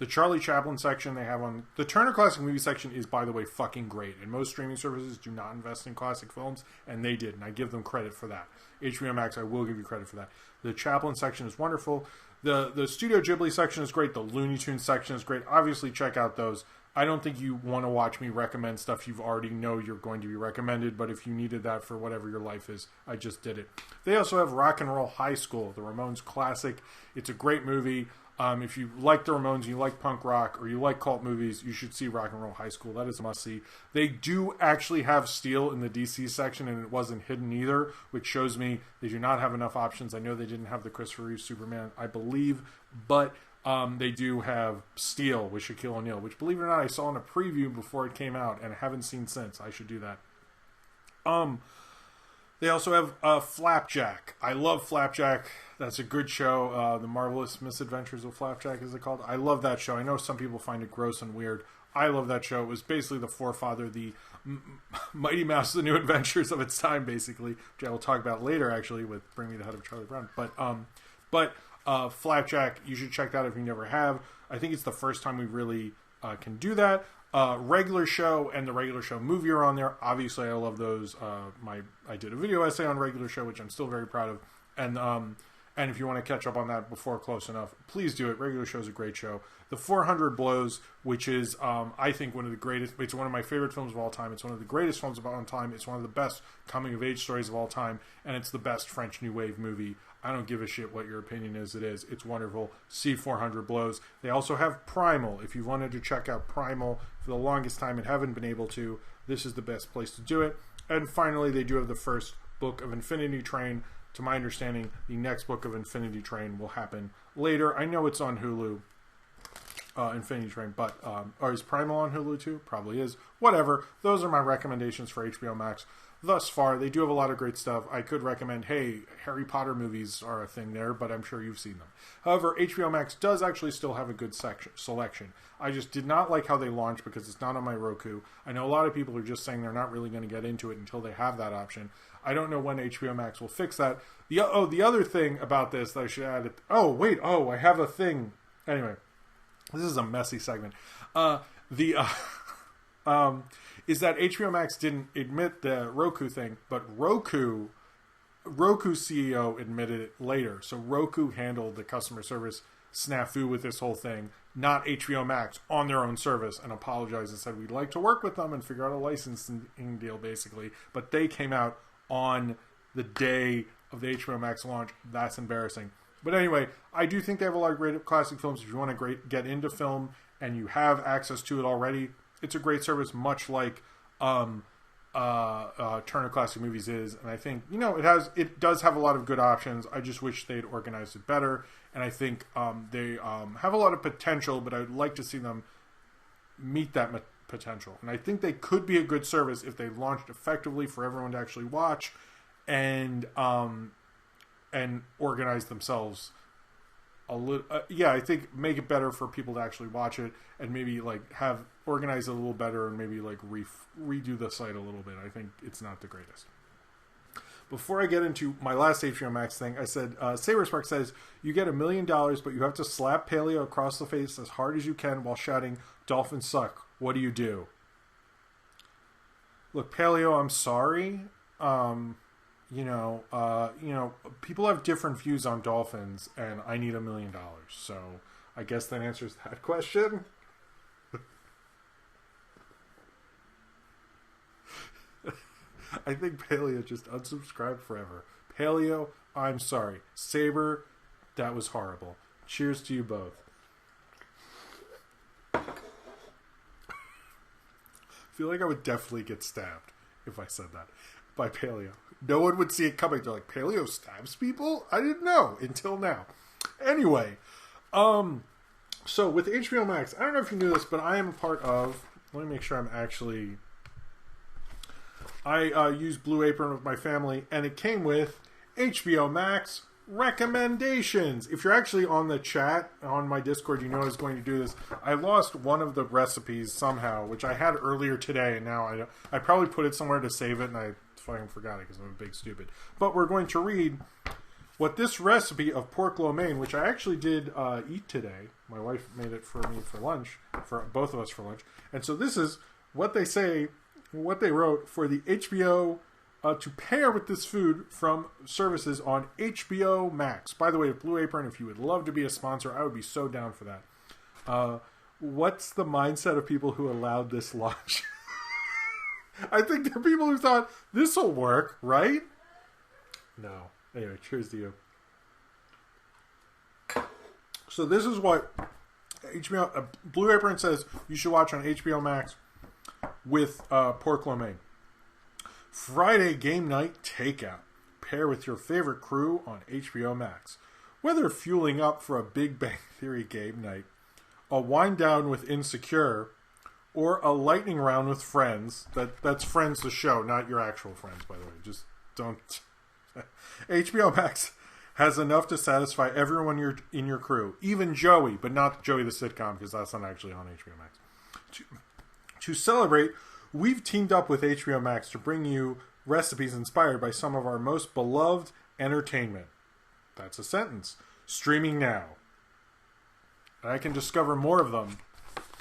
The Charlie Chaplin section they have on... The Turner Classic Movie section is, by the way, fucking great. And most streaming services do not invest in classic films, and they did. And I give them credit for that. HBO Max, I will give you credit for that. The Chaplin section is wonderful. The Studio Ghibli section is great. The Looney Tunes section is great. Obviously, check out those. I don't think you want to watch me recommend stuff you already know you're going to be recommended, but if you needed that for whatever your life is, I just did it. They also have Rock and Roll High School, the Ramones classic. It's a great movie. If you like the Ramones, you like punk rock, or you like cult movies, you should see Rock and Roll High School. That is a must-see. They do actually have Steel in the DC section, and it wasn't hidden either, which shows me they do not have enough options. I know they didn't have the Christopher Reeve Superman, I believe, but they do have Steel with Shaquille O'Neal, which, believe it or not, I saw in a preview before it came out, and I haven't seen since. I should do that. They also have Flapjack. I love Flapjack. That's a good show. The Marvelous Misadventures of Flapjack, is it called? I love that show. I know some people find it gross and weird. I love that show. It was basically the forefather, the Mighty Mouse, The New Adventures of its time, basically, which I will talk about later, actually, with Bring Me the Head of Charlie Brown. But Flapjack, you should check that out if you never have. I think it's the first time we really can do that. Regular Show and the Regular Show movie are on there. Obviously, I love those. I did a video essay on Regular Show, which I'm still very proud of. And if you want to catch up on that before Close Enough, please do it. Regular Show is a great show. The 400 Blows, which is, I think, one of the greatest. It's one of my favorite films of all time. It's one of the greatest films of all time. It's one of the best coming-of-age stories of all time. And it's the best French New Wave movie. I don't give a shit what your opinion is. It is. It's wonderful. See 400 Blows. They also have Primal. If you wanted to check out Primal for the longest time and haven't been able to, this is the best place to do it. And finally, they do have the first book of Infinity Train. To my understanding, the next book of Infinity Train will happen later. I know it's on Hulu, Infinity Train, but or is Primal on Hulu too? Probably is. Whatever. Those are my recommendations for HBO Max thus far. They do have a lot of great stuff. I could recommend, hey, Harry Potter movies are a thing there, but I'm sure you've seen them. However, HBO Max does actually still have a good selection. I just did not like how they launched because it's not on my Roku. I know a lot of people are just saying they're not really going to get into it until they have that option. I don't know when HBO Max will fix that. The other thing about this that I should add... I have a thing. Anyway, this is a messy segment. Is that HBO Max didn't admit the Roku thing, but Roku CEO admitted it later. So Roku handled the customer service snafu with this whole thing, not HBO Max, on their own service, and apologized and said, we'd like to work with them and figure out a licensing deal, basically. But they came out on the day of the HBO Max launch. That's embarrassing. But anyway, I do think they have a lot of great classic films. If you want to get into film and you have access to it already, it's a great service, much like Turner Classic Movies is. And I think, it does have a lot of good options. I just wish they'd organized it better. And I think they have a lot of potential, but I'd like to see them meet that potential. And I think they could be a good service if they launched effectively for everyone to actually watch and organize themselves a little. I think make it better for people to actually watch it, and maybe have organize it a little better, and maybe redo the site a little bit. I think it's not the greatest. Before I get into my last HBO Max thing, I said, Saberspark says, you get $1 million, but you have to slap Paleo across the face as hard as you can while shouting, "Dolphins suck. What do you do?" Look, Paleo, I'm sorry. People have different views on dolphins, and I need $1 million. So I guess that answers that question. I think Paleo just unsubscribed forever. Paleo, I'm sorry. Saber, that was horrible. Cheers to you both. I feel like I would definitely get stabbed if I said that by Paleo. No one would see it coming. They're like, Paleo stabs people? I didn't know until now. Anyway, so with HBO Max, I don't know if you knew this, but I am a part of... Let me make sure I'm actually... I use Blue Apron with my family, and it came with HBO Max recommendations. If you're actually on the chat on my Discord, you know I was going to do this. I lost one of the recipes somehow, which I had earlier today, and now I probably put it somewhere to save it, and I fucking forgot it because I'm a big stupid. But we're going to read what this recipe of pork lo mein, which I actually did eat today. My wife made it for me for lunch, for both of us for lunch. And so this is what they say, what they wrote for the HBO to pair with this food from services on HBO Max. By the way, Blue Apron, if you would love to be a sponsor, I would be so down for that. What's the mindset of people who allowed this launch? I think there are people who thought, this will work, right? No. Anyway, cheers to you. So this is what HBO Blue Apron says you should watch on HBO Max with pork lo mein. Friday game night takeout. Pair with your favorite crew on HBO Max. Whether fueling up for a Big Bang Theory game night, a wind down with Insecure, or a lightning round with Friends. That's Friends the show, not your actual friends, by the way. Just don't. HBO Max has enough to satisfy everyone in your crew, even Joey, but not Joey the sitcom because that's not actually on HBO Max. To celebrate, we've teamed up with HBO Max to bring you recipes inspired by some of our most beloved entertainment. That's a sentence. Streaming now. And I can discover more of them,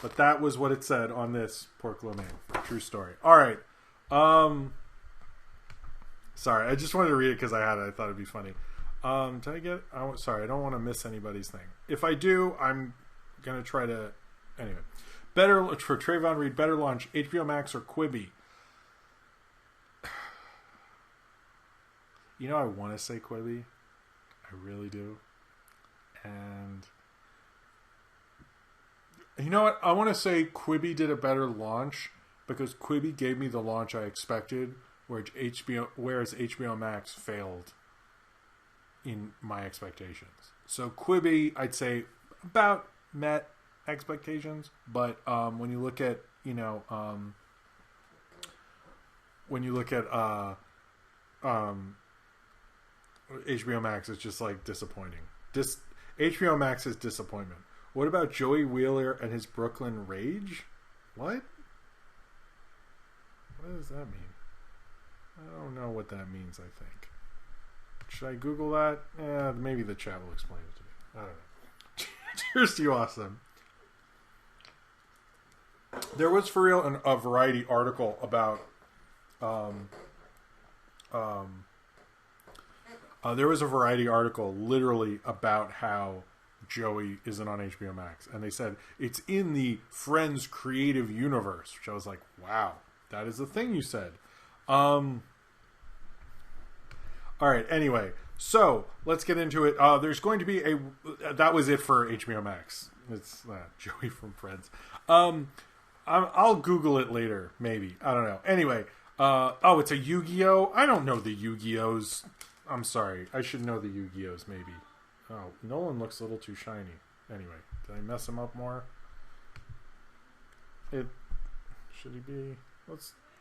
but that was what it said on this pork lo mein. True story. All right. Sorry, I just wanted to read it because I had it. I thought it'd be funny. Did I get? Sorry, I don't want to miss anybody's thing. If I do, I'm gonna try to. Anyway, better for Trayvon Reed. Better launch HBO Max or Quibi. You know, I want to say Quibi. I really do. And you know what? I want to say Quibi did a better launch because Quibi gave me the launch I expected. Whereas HBO Max failed in my expectations. So Quibi, I'd say, about met expectations. But when you look at, HBO Max, it's just like disappointing. HBO Max is disappointment. What about Joey Wheeler and his Brooklyn Rage? What? What does that mean? I don't know what that means, I think. Should I Google that? Maybe the chat will explain it to me. I don't know. Cheers to you, awesome. There was, for real, a Variety article about... there was a Variety article literally about how Joey isn't on HBO Max. And they said, it's in the Friends creative universe. Which I was like, wow, that is the thing you said. All right, anyway, so let's get into it. There's going to be that was it for HBO Max. It's Joey from Friends. I'll Google it later, maybe. I don't know. Anyway, it's a Yu-Gi-Oh! I don't know the Yu-Gi-Ohs. I'm sorry. I should know the Yu-Gi-Ohs, maybe. Oh, Nolan looks a little too shiny. Anyway, did I mess him up more? Should he be...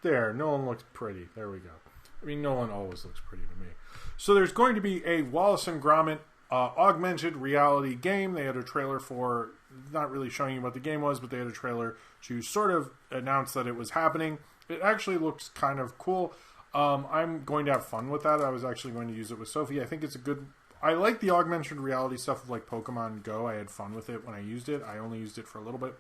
There, Nolan looks pretty. There we go. I mean, Nolan always looks pretty to me. So there's going to be a Wallace and Gromit augmented reality game. They had a trailer for, not really showing you what the game was, but they had a trailer to sort of announce that it was happening. It actually looks kind of cool. I'm going to have fun with that. I was actually going to use it with Sophie. I think it's a good... I like the augmented reality stuff of like Pokemon Go. I had fun with it when I used it. I only used it for a little bit.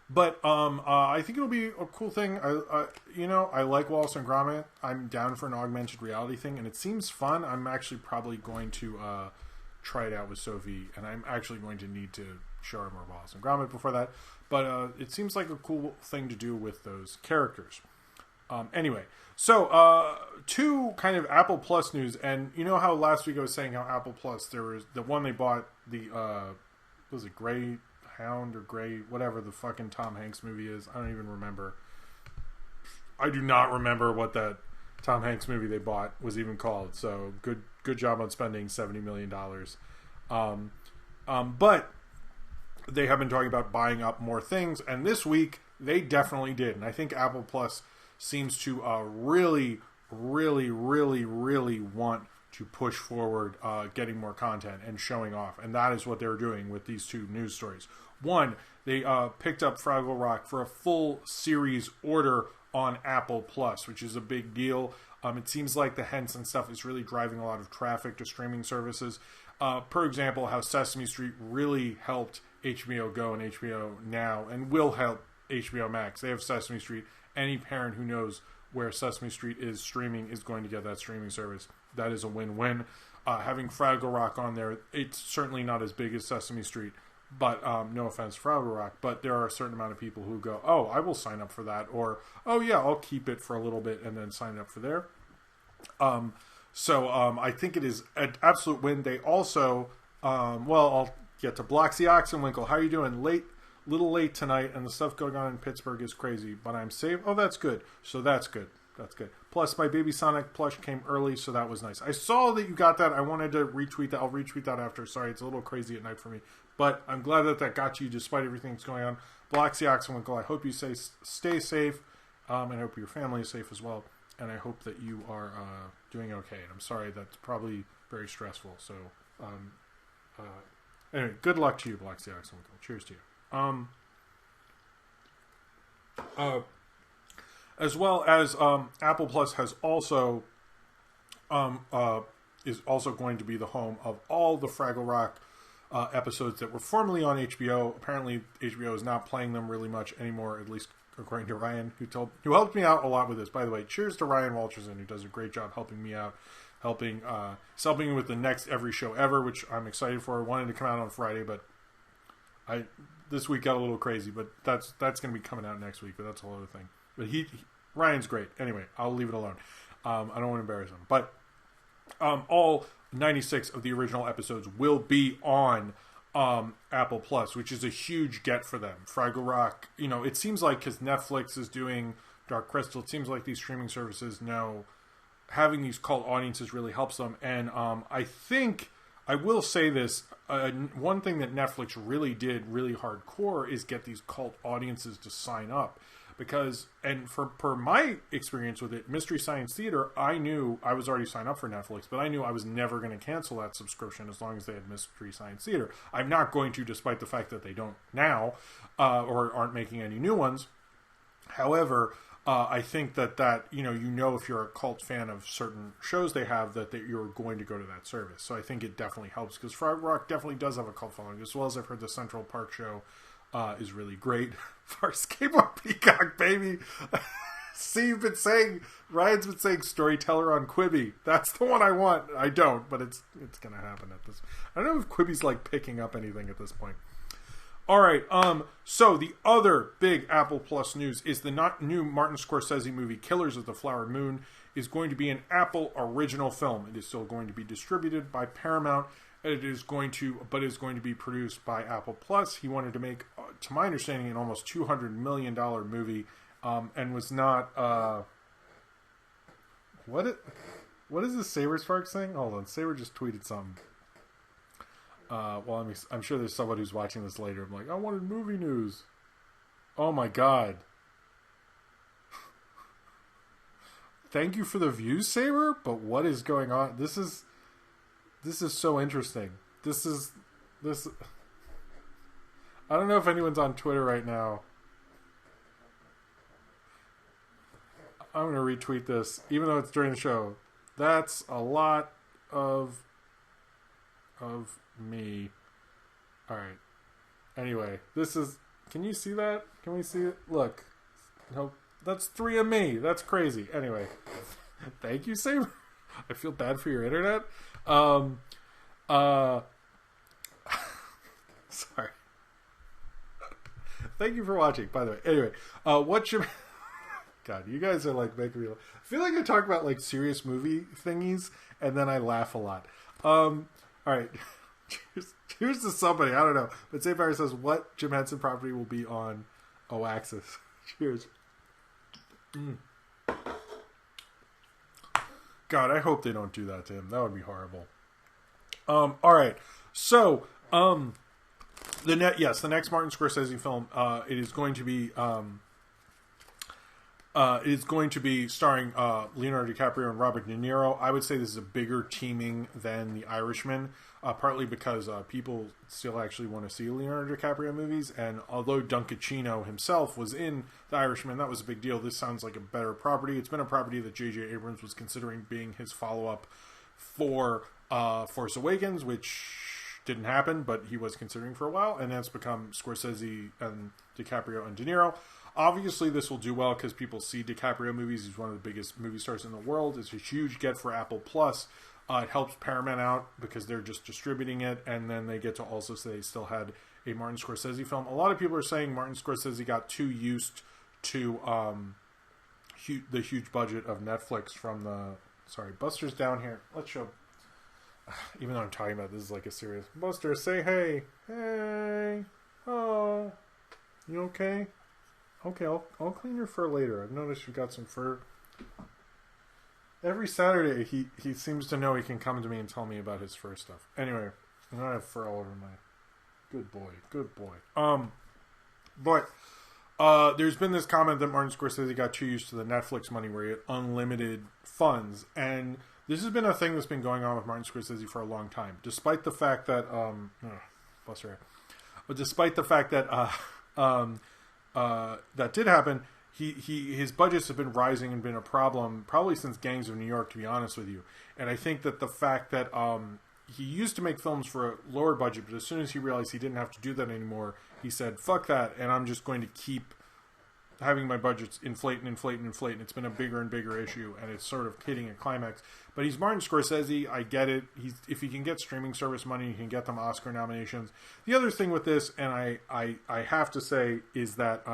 But I think it'll be a cool thing. I like Wallace and Gromit. I'm down for an augmented reality thing, and it seems fun. I'm actually probably going to try it out with Sophie, and I'm actually going to need to show her more Wallace and Gromit before that. But it seems like a cool thing to do with those characters. Anyway, so two kind of Apple Plus news, and you know how last week I was saying how Apple Plus, there was the one they bought, the was it Grey Hound or Grey, whatever the fucking Tom Hanks movie is. I don't even remember. I do not remember what that Tom Hanks movie they bought was even called. So good job on spending $70 million. But they have been talking about buying up more things, and this week they definitely did. And I think Apple Plus seems to really want to push forward getting more content and showing off. And that is what they're doing with these two news stories. One, they picked up Fraggle Rock for a full series order on Apple Plus, which is a big deal. It seems like the Henson stuff is really driving a lot of traffic to streaming services. For example, how Sesame Street really helped HBO Go and HBO Now, and will help HBO Max. They have Sesame Street. Any parent who knows where Sesame Street is streaming is going to get that streaming service. That is a win-win. Having Fraggle Rock on there, it's certainly not as big as Sesame Street, but no offense, Fraggle Rock, but there are a certain amount of people who go, oh, I will sign up for that, or, oh yeah, I'll keep it for a little bit and then sign up for there. So I think it is an absolute win. They also, I'll get to Bloxy Oxenwinkle. How are you doing? Little late tonight, and the stuff going on in Pittsburgh is crazy, but I'm safe. Oh, that's good. So that's good. That's good. Plus, my Baby Sonic plush came early, so that was nice. I saw that you got that. I wanted to retweet that. I'll retweet that after. Sorry, it's a little crazy at night for me. But I'm glad that got to you despite everything that's going on. Bloxy Oxenwinkle, I hope you stay safe, and I hope your family is safe as well. And I hope that you are doing okay. And I'm sorry, that's probably very stressful. So, anyway, good luck to you, Bloxy Oxenwinkle. Cheers to you. As well as Apple Plus has also is also going to be the home of all the Fraggle Rock episodes that were formerly on HBO. Apparently, HBO is not playing them really much anymore, at least according to Ryan, who helped me out a lot with this. By the way, cheers to Ryan Walterson, who does a great job helping me out, helping me with the next Every Show Ever, which I'm excited for. I wanted to come out on Friday, but this week got a little crazy. But that's going to be coming out next week. But that's a whole other thing. But Ryan's great. Anyway, I'll leave it alone. I don't want to embarrass him. But all 96 of the original episodes will be on Apple Plus, which is a huge get for them. Fraggle Rock, it seems like, because Netflix is doing Dark Crystal, it seems like these streaming services know having these cult audiences really helps them. And I think, I will say this, one thing that Netflix really did really hardcore is get these cult audiences to sign up. Because, and per my experience with it, Mystery Science Theater, I knew I was already signed up for Netflix, but I knew I was never going to cancel that subscription as long as they had Mystery Science Theater. I'm not going to, despite the fact that they don't now, or aren't making any new ones. However, I think that if you're a cult fan of certain shows they have, that you're going to go to that service. So I think it definitely helps, because Fraggle Rock definitely does have a cult following, as well as I've heard the Central Park show is really great. Farscape on Peacock, baby. See, Ryan's been saying storyteller on Quibi. That's the one I want. I don't, but it's going to happen at this. I don't know if Quibi's picking up anything at this point. All right. So the other big Apple Plus news is the new Martin Scorsese movie, Killers of the Flower Moon, is going to be an Apple original film. It is still going to be distributed by Paramount. It is going to be produced by Apple Plus. He wanted to make, to my understanding, an almost $200 million movie, and was not. What is this Saber Sparks thing? Hold on, Saber just tweeted something. I'm sure there's someone who's watching this later. I'm like, I wanted movie news. Oh my god! Thank you for the views, Saber. But what is going on? This is so interesting. This. I don't know if anyone's on Twitter right now. I'm going to retweet this, even though it's during the show. That's a lot of me. All right. Anyway, this is. Can you see that? Can we see it? Look. No, that's 3 of me. That's crazy. Anyway, thank you, Saber. I feel bad for your internet. Sorry. Thank you for watching, by the way. Anyway, God, you guys are making me. I feel like I talk about serious movie thingies, and then I laugh a lot. All right. Cheers to somebody. I don't know. But St. Barry says, what Jim Henson property will be on Oaxis? Cheers. God, I hope they don't do that to him. That would be horrible. All right. So, the next Martin Scorsese film, it is going to be is going to be starring Leonardo DiCaprio and Robert De Niro. I would say this is a bigger teaming than The Irishman, partly because people still actually want to see Leonardo DiCaprio movies, and although Dunkachino himself was in The Irishman, that was a big deal. This sounds like a better property. It's been a property that J.J. Abrams was considering being his follow-up for Force Awakens, which didn't happen, but he was considering for a while, and that's become Scorsese and DiCaprio and De Niro. Obviously, this will do well because people see DiCaprio movies. He's one of the biggest movie stars in the world. It's a huge get for Apple Plus. It helps Paramount out because they're just distributing it, and then they get to also say they still had a Martin Scorsese film. A lot of people are saying Martin Scorsese got too used to the huge budget of Netflix from the... Sorry, Buster's down here. Let's show... Even though I'm talking about this is like a serious... Buster, say hey. Hey. Oh. You okay? Okay, I'll clean your fur later. I've noticed you've got some fur. Every Saturday, he seems to know he can come to me and tell me about his fur stuff. Anyway, I don't have fur all over my... Good boy. But there's been this comment that Martin Scorsese got too used to the Netflix money where he had unlimited funds. And this has been a thing that's been going on with Martin Scorsese for a long time. Despite the fact that... despite the fact that... that did happen. His budgets have been rising and been a problem probably since Gangs of New York, to be honest with you. And I think that the fact that he used to make films for a lower budget, but as soon as he realized he didn't have to do that anymore, he said, "Fuck that," and I'm just going to keep having my budgets inflate. And it's been a bigger and bigger issue, and it's sort of hitting a climax. But he's Martin Scorsese. I get it. If he can get streaming service money, he can get them Oscar nominations. The other thing with this, and I have to say, is that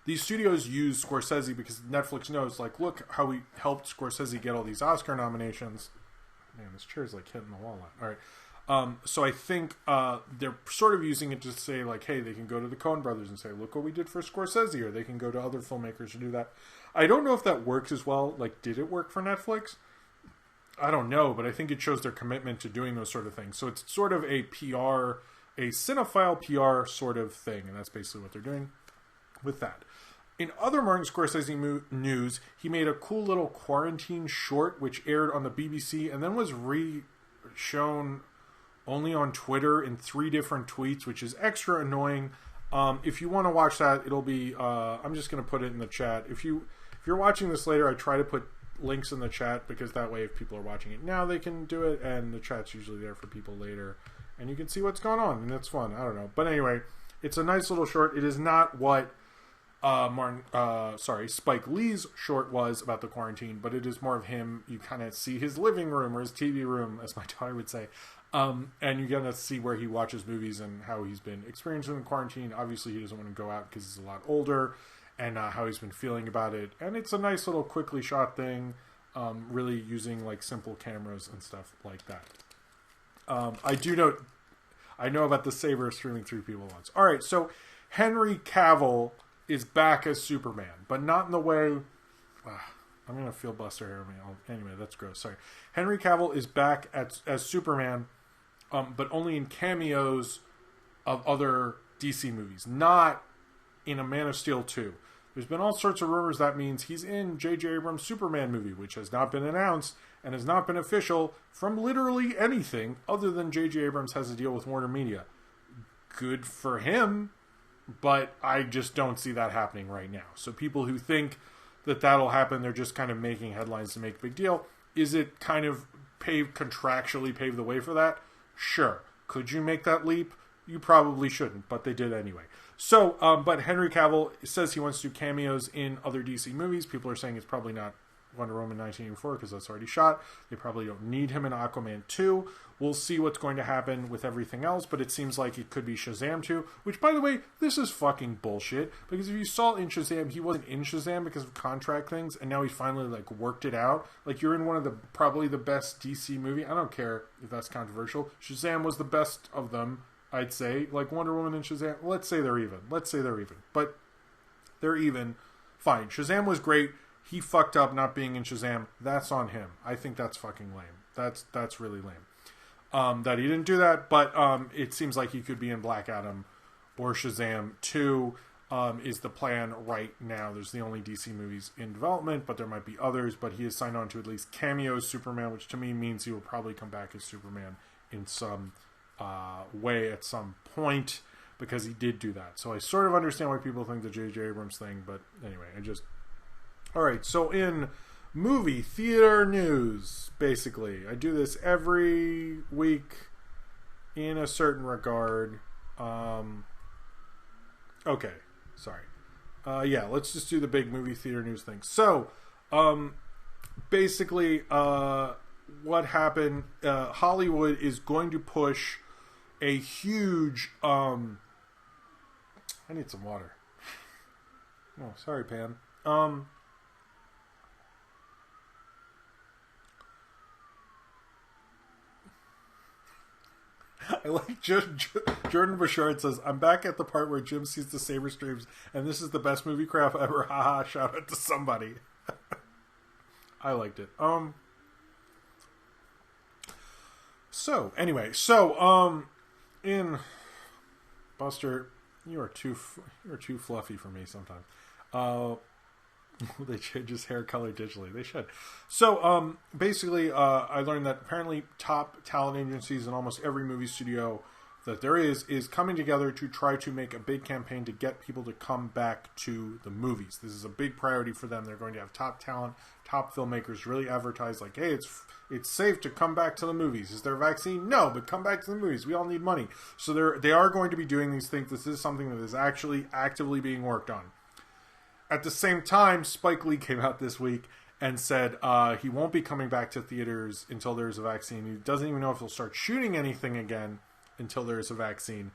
these studios use Scorsese because Netflix knows, like, look how we helped Scorsese get all these Oscar nominations. Man, this chair is like hitting the wall. All right. So I think they're sort of using it to say, like, hey, they can go to the Coen brothers and say, look what we did for Scorsese, or they can go to other filmmakers to do that. I don't know if that works as well. Like, did it work for Netflix? I don't know, but I think it shows their commitment to doing those sort of things. So it's sort of a PR, a cinephile PR sort of thing, and that's basically what they're doing with that. In other Martin Scorsese news, he made a cool little quarantine short, which aired on the BBC and then was shown only on Twitter in 3 different tweets, which is extra annoying. If you want to watch that, it'll be... I'm just going to put it in the chat. If you're watching this later, I try to put links in the chat because that way if people are watching it now, they can do it, and the chat's usually there for people later. And you can see what's going on, and it's fun. I don't know. But anyway, it's a nice little short. It is not what... Spike Lee's short was about the quarantine, but it is more of him. You kind of see his living room or his TV room, as my daughter would say, and you get to see where he watches movies and how he's been experiencing the quarantine. Obviously, he doesn't want to go out because he's a lot older, and how he's been feeling about it. And it's a nice little quickly shot thing, really using like simple cameras and stuff like that. I know about the saver streaming 3 people at once. All right, so Henry Cavill is back as Superman, but not in the way... I'm going to filibuster here. Anyway, that's gross. Sorry. Henry Cavill is back as Superman, but only in cameos of other DC movies, not in a Man of Steel 2. There's been all sorts of rumors that means he's in J.J. Abrams' Superman movie, which has not been announced and has not been official from literally anything other than J.J. Abrams has a deal with Warner Media. Good for him. But I just don't see that happening right now. So people who think that that'll happen, they're just kind of making headlines to make a big deal. Is it kind of contractually pave the way for that? Sure. Could you make that leap? You probably shouldn't, but they did anyway. So, but Henry Cavill says he wants to do cameos in other DC movies. People are saying it's probably not Wonder Woman 1984 because that's already shot. They probably don't need him in Aquaman 2. We'll see what's going to happen with everything else, but it seems like it could be Shazam 2, which, by the way, this is fucking bullshit, because if you saw in Shazam, he wasn't in Shazam because of contract things, and now he finally, like, worked it out. Like, you're in one of the, probably the best DC movie. I don't care if that's controversial. Shazam was the best of them, I'd say. Like, Wonder Woman and Shazam, let's say they're even. But they're even. Fine. Shazam was great. He fucked up not being in Shazam. That's on him. I think that's fucking lame. That's really lame. That he didn't do that, but it seems like he could be in Black Adam or Shazam 2. is the plan right now. There's the only DC movies in development, but there might be others. But he has signed on to at least cameo as Superman, which to me means he will probably come back as Superman in some way at some point, because he did do that. So I sort of understand why people think the J.J. Abrams thing, but anyway, Alright, so in movie theater news, basically, I do this every week in a certain regard. Okay, sorry. Let's just do the big movie theater news thing. So, basically, what happened, Hollywood is going to push a huge, I need some water. Oh, sorry, Pam. I like Jordan Bouchard says, I'm back at the part where Jim sees the saber streams, and this is the best movie crap ever. Haha, shout out to somebody. I liked it. In Buster, you are too fluffy for me sometimes. They change his hair color digitally. They should. So, basically, I learned that apparently top talent agencies in almost every movie studio that there is coming together to try to make a big campaign to get people to come back to the movies. This is a big priority for them. They're going to have top talent, top filmmakers really advertise like, hey, it's safe to come back to the movies. Is there a vaccine? No, but come back to the movies. We all need money. So they are going to be doing these things. This is something that is actually actively being worked on. At the same time, Spike Lee came out this week and said he won't be coming back to theaters until there's a vaccine. He doesn't even know if he'll start shooting anything again until there's a vaccine.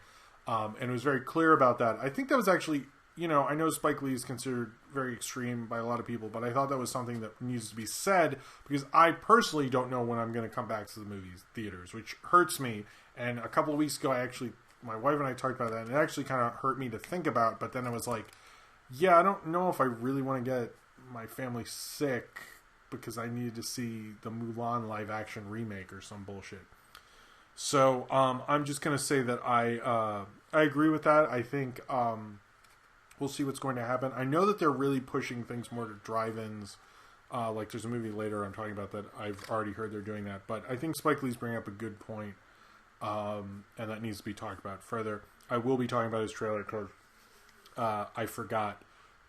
And it was very clear about that. I think that was actually, I know Spike Lee is considered very extreme by a lot of people, but I thought that was something that needs to be said, because I personally don't know when I'm going to come back to the movies theaters, which hurts me. And a couple of weeks ago, my wife and I talked about that, and it actually kind of hurt me to think about, but then I was like, yeah, I don't know if I really want to get my family sick because I needed to see the Mulan live action remake or some bullshit. So I'm just going to say that I agree with that. I think we'll see what's going to happen. I know that they're really pushing things more to drive-ins. Like there's a movie later I'm talking about that I've already heard they're doing that. But I think Spike Lee's bringing up a good point, and that needs to be talked about further. I will be talking about his trailer because I forgot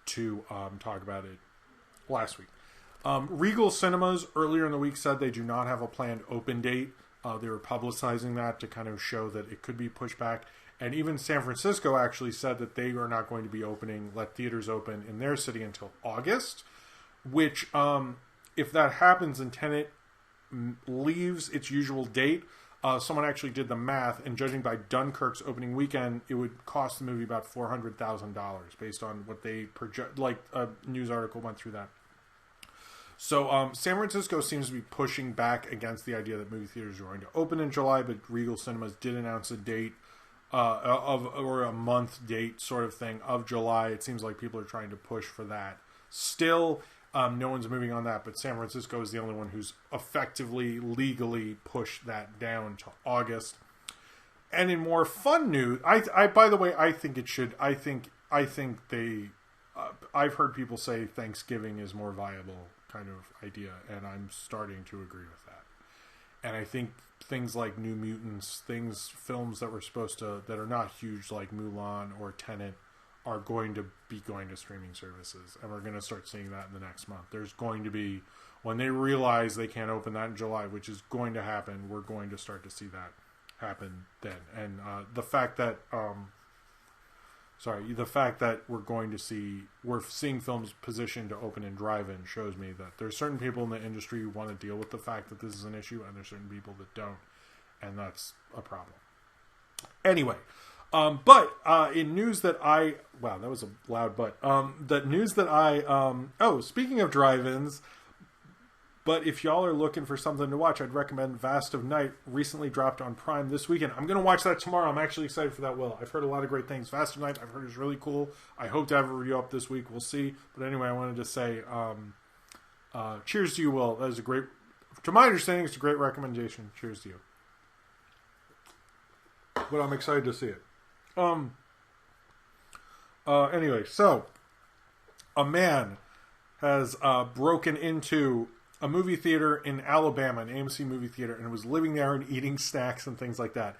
to talk about it last week. Regal Cinemas earlier in the week said they do not have a planned open date. They were publicizing that to kind of show that it could be pushed back. And even San Francisco actually said that they are not going to be let theaters open in their city until August, which if that happens and Tenet leaves its usual date, someone actually did the math, and judging by Dunkirk's opening weekend, it would cost the movie about $400,000 based on what they project. Like a news article went through that. So San Francisco seems to be pushing back against the idea that movie theaters are going to open in July, but Regal Cinemas did announce a date or a month date sort of thing of July. It seems like people are trying to push for that. Still, no one's moving on that, but San Francisco is the only one who's effectively, legally pushed that down to August. And in more fun news, by the way, I think it should. I think they. I've heard people say Thanksgiving is more viable kind of idea, and I'm starting to agree with that. And I think things like New Mutants, films that are not huge like Mulan or Tenet, are going to be going to streaming services, and we're going to start seeing that in the next month. There's going to be, when they realize they can't open that in July, which is going to happen, we're going to start to see that happen then. And the fact that we're seeing films positioned to open in drive-in shows me that there's certain people in the industry who want to deal with the fact that this is an issue, and there's certain people that don't, and that's a problem. Anyway, but in news that wow, that was a loud but. That news that speaking of drive-ins, but if y'all are looking for something to watch, I'd recommend Vast of Night. Recently dropped on Prime this weekend. I'm going to watch that tomorrow. I'm actually excited for that, Will. I've heard a lot of great things. Vast of Night, I've heard is really cool. I hope to have a review up this week. We'll see. But anyway, I wanted to say cheers to you, Will. That is to my understanding, it's a great recommendation. Cheers to you. But I'm excited to see it. Anyway, so a man has broken into a movie theater in Alabama, an AMC movie theater, and was living there and eating snacks and things like that.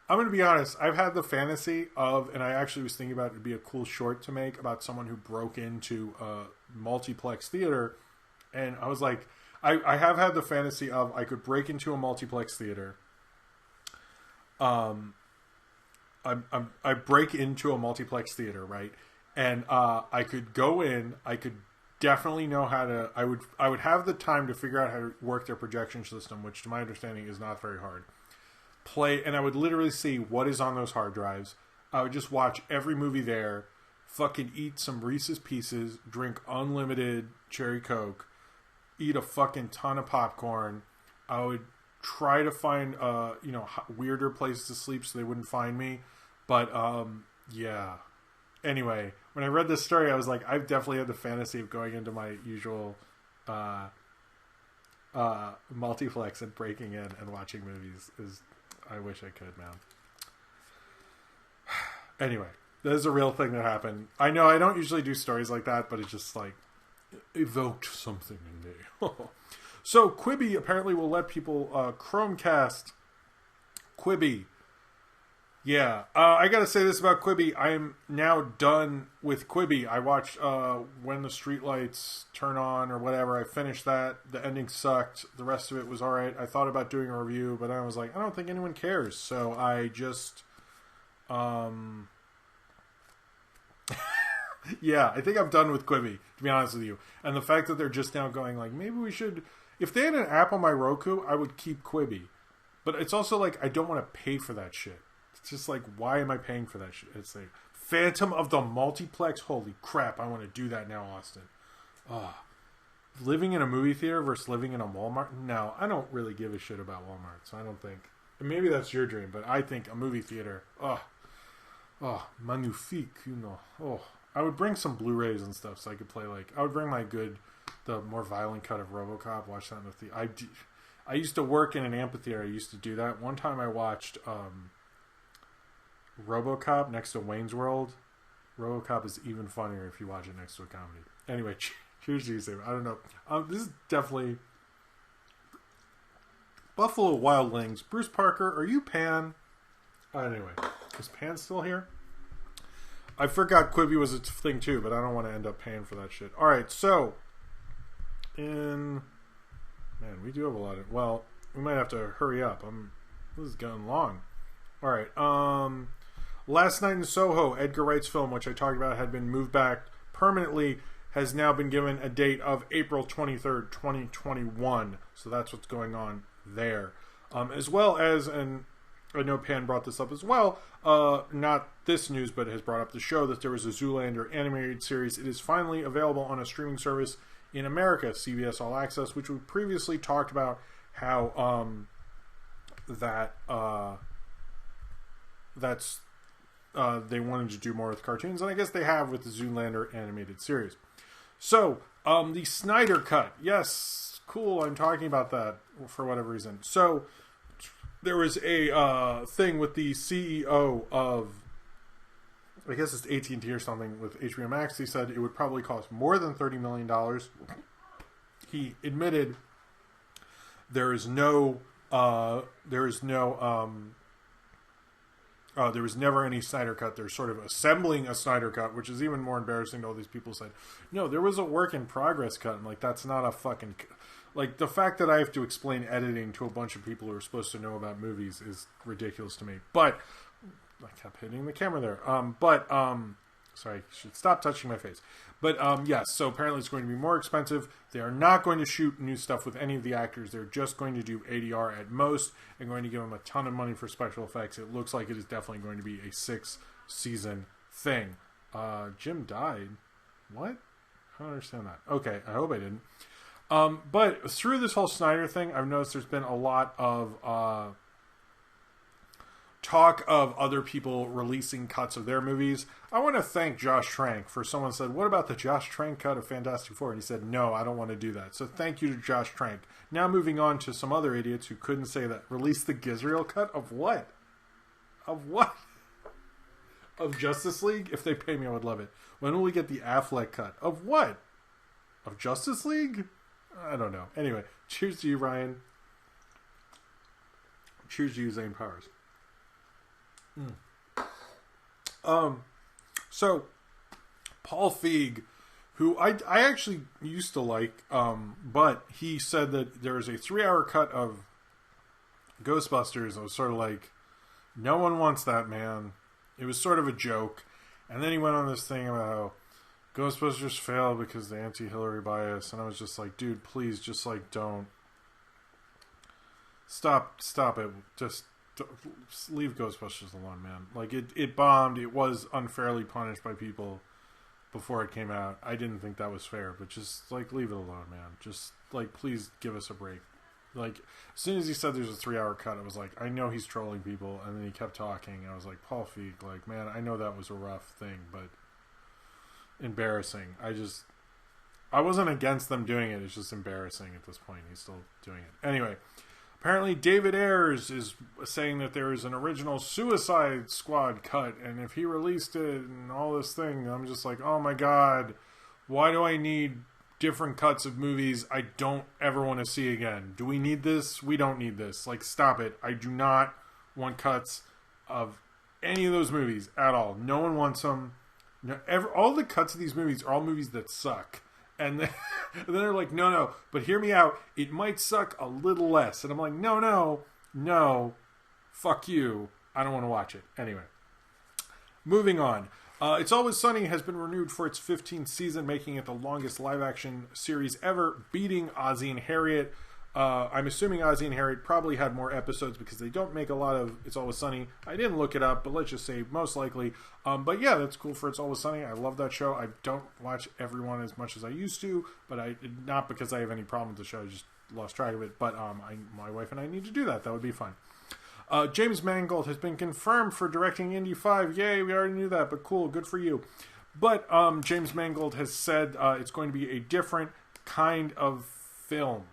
I'm going to be honest, I've had the fantasy of, and I actually was thinking about it would be a cool short to make about someone who broke into a multiplex theater, and I was like, I have had the fantasy of I could break into a multiplex theater. I break into a multiplex theater, right? And I could go in, I could definitely know how to, I would have the time to figure out how to work their projection system, which to my understanding is not very hard. And I would literally see what is on those hard drives. I would just watch every movie there, fucking eat some Reese's Pieces, drink unlimited cherry Coke, eat a fucking ton of popcorn. I would try to find, weirder places to sleep so they wouldn't find me. But, yeah. Anyway, when I read this story, I was like, I've definitely had the fantasy of going into my usual multiplex and breaking in and watching movies. I wish I could, man. Anyway, that is a real thing that happened. I know I don't usually do stories like that, but it just like evoked something in me. So Quibi apparently will let people Chromecast Quibi. Yeah, I gotta say this about Quibi. I am now done with Quibi. I watched When the Streetlights Turn On or whatever. I finished that. The ending sucked. The rest of it was alright. I thought about doing a review, but I was like, I don't think anyone cares. So I just... yeah, I think I'm done with Quibi, to be honest with you. And the fact that they're just now going like, maybe we should... If they had an app on my Roku, I would keep Quibi. But it's also like, I don't want to pay for that shit. It's just like, why am I paying for that shit? It's like, Phantom of the Multiplex? Holy crap, I want to do that now, Austin. Living in a movie theater versus living in a Walmart? No, I don't really give a shit about Walmart, so I don't think... Maybe that's your dream, but I think a movie theater... magnifique, you know. I would bring some Blu-rays and stuff so I could play like... I would bring the more violent cut of RoboCop, watch that in the theater. I used to work in an amphitheater. I used to do that. One time I watched... RoboCop next to Wayne's World. RoboCop is even funnier if you watch it next to a comedy. Anyway, cheers to you, Sam. I don't know. This is definitely Buffalo Wild Wings. Bruce Parker, are you Pan? Anyway, is Pan still here? I forgot Quibi was a thing too, but I don't want to end up paying for that shit. All right, so man, we do have a lot of. Well, we might have to hurry up. This is getting long. All right. Last Night in Soho, Edgar Wright's film, which I talked about, had been moved back permanently, has now been given a date of April 23rd, 2021. So that's what's going on there. As well as, and I know Pan brought this up as well, not this news, but has brought up the show that there was a Zoolander animated series. It is finally available on a streaming service in America, CBS All Access, which we previously talked about how they wanted to do more with cartoons, and I guess they have with the Zoolander animated series. So, the Snyder Cut. Yes, cool, I'm talking about that for whatever reason. So, there was a thing with the CEO of, I guess it's AT&T or something, with HBO Max. He said it would probably cost more than $30 million. He admitted there was never any Snyder Cut. They're sort of assembling a Snyder Cut, which is even more embarrassing to all these people who said, no, there was a work in progress cut. I'm like, that's not a fucking... Like, the fact that I have to explain editing to a bunch of people who are supposed to know about movies is ridiculous to me. But, I kept hitting the camera there. Sorry, I should stop touching my face. But, yes, so apparently it's going to be more expensive. They are not going to shoot new stuff with any of the actors. They're just going to do ADR at most and going to give them a ton of money for special effects. It looks like it is definitely going to be a 6-season thing. Jim died. What? I don't understand that. Okay, I hope I didn't. But through this whole Snyder thing, I've noticed there's been a lot of talk of other people releasing cuts of their movies. I want to thank Josh Trank for someone said, what about the Josh Trank cut of Fantastic Four? And he said, no, I don't want to do that. So thank you to Josh Trank. Now moving on to some other idiots who couldn't say that. Release the Gisriel cut of what? Of what? of Justice League? If they pay me, I would love it. When will we get the Affleck cut? Of what? Of Justice League? I don't know. Anyway, cheers to you, Ryan. Cheers to you, Zane Powers. So, Paul Feig, who I actually used to like, but he said that there was a 3-hour cut of Ghostbusters. I was sort of like, no one wants that, man. It was sort of a joke. And then he went on this thing about how Ghostbusters failed because the anti-Hillary bias. And I was just like, dude, please, just like, don't. Stop it. Just leave Ghostbusters alone, man. Like, it bombed. It was unfairly punished by people before it came out. I didn't think that was fair, but just, like, leave it alone, man. Just, like, please give us a break. Like, as soon as he said there's a 3-hour cut, I was like, I know he's trolling people. And then he kept talking. I was like, Paul Feig, like, man, I know that was a rough thing, but embarrassing. I wasn't against them doing it. It's just embarrassing at this point. He's still doing it. Anyway, apparently David Ayers is saying that there is an original Suicide Squad cut, and if he released it and all this thing, I'm just like, oh my god, why do I need different cuts of movies I don't ever want to see again? Do we need this? We don't need this. Like, stop it. I do not want cuts of any of those movies at all. No one wants them. No, all the cuts of these movies are all movies that suck. And then they're like, no, but hear me out. It might suck a little less. And I'm like, no, fuck you. I don't want to watch it. Anyway, moving on. It's Always Sunny has been renewed for its 15th season, making it the longest live-action series ever, beating Ozzie and Harriet. I'm assuming Ozzie and Harriet probably had more episodes because they don't make a lot of It's Always Sunny. I didn't look it up, but let's just say most likely. But yeah, that's cool for It's Always Sunny. I love that show. I don't watch everyone as much as I used to, but not because I have any problem with the show. I just lost track of it. But my wife and I need to do that. That would be fun. James Mangold has been confirmed for directing Indy 5. Yay, we already knew that, but cool, good for you. But James Mangold has said it's going to be a different kind of film.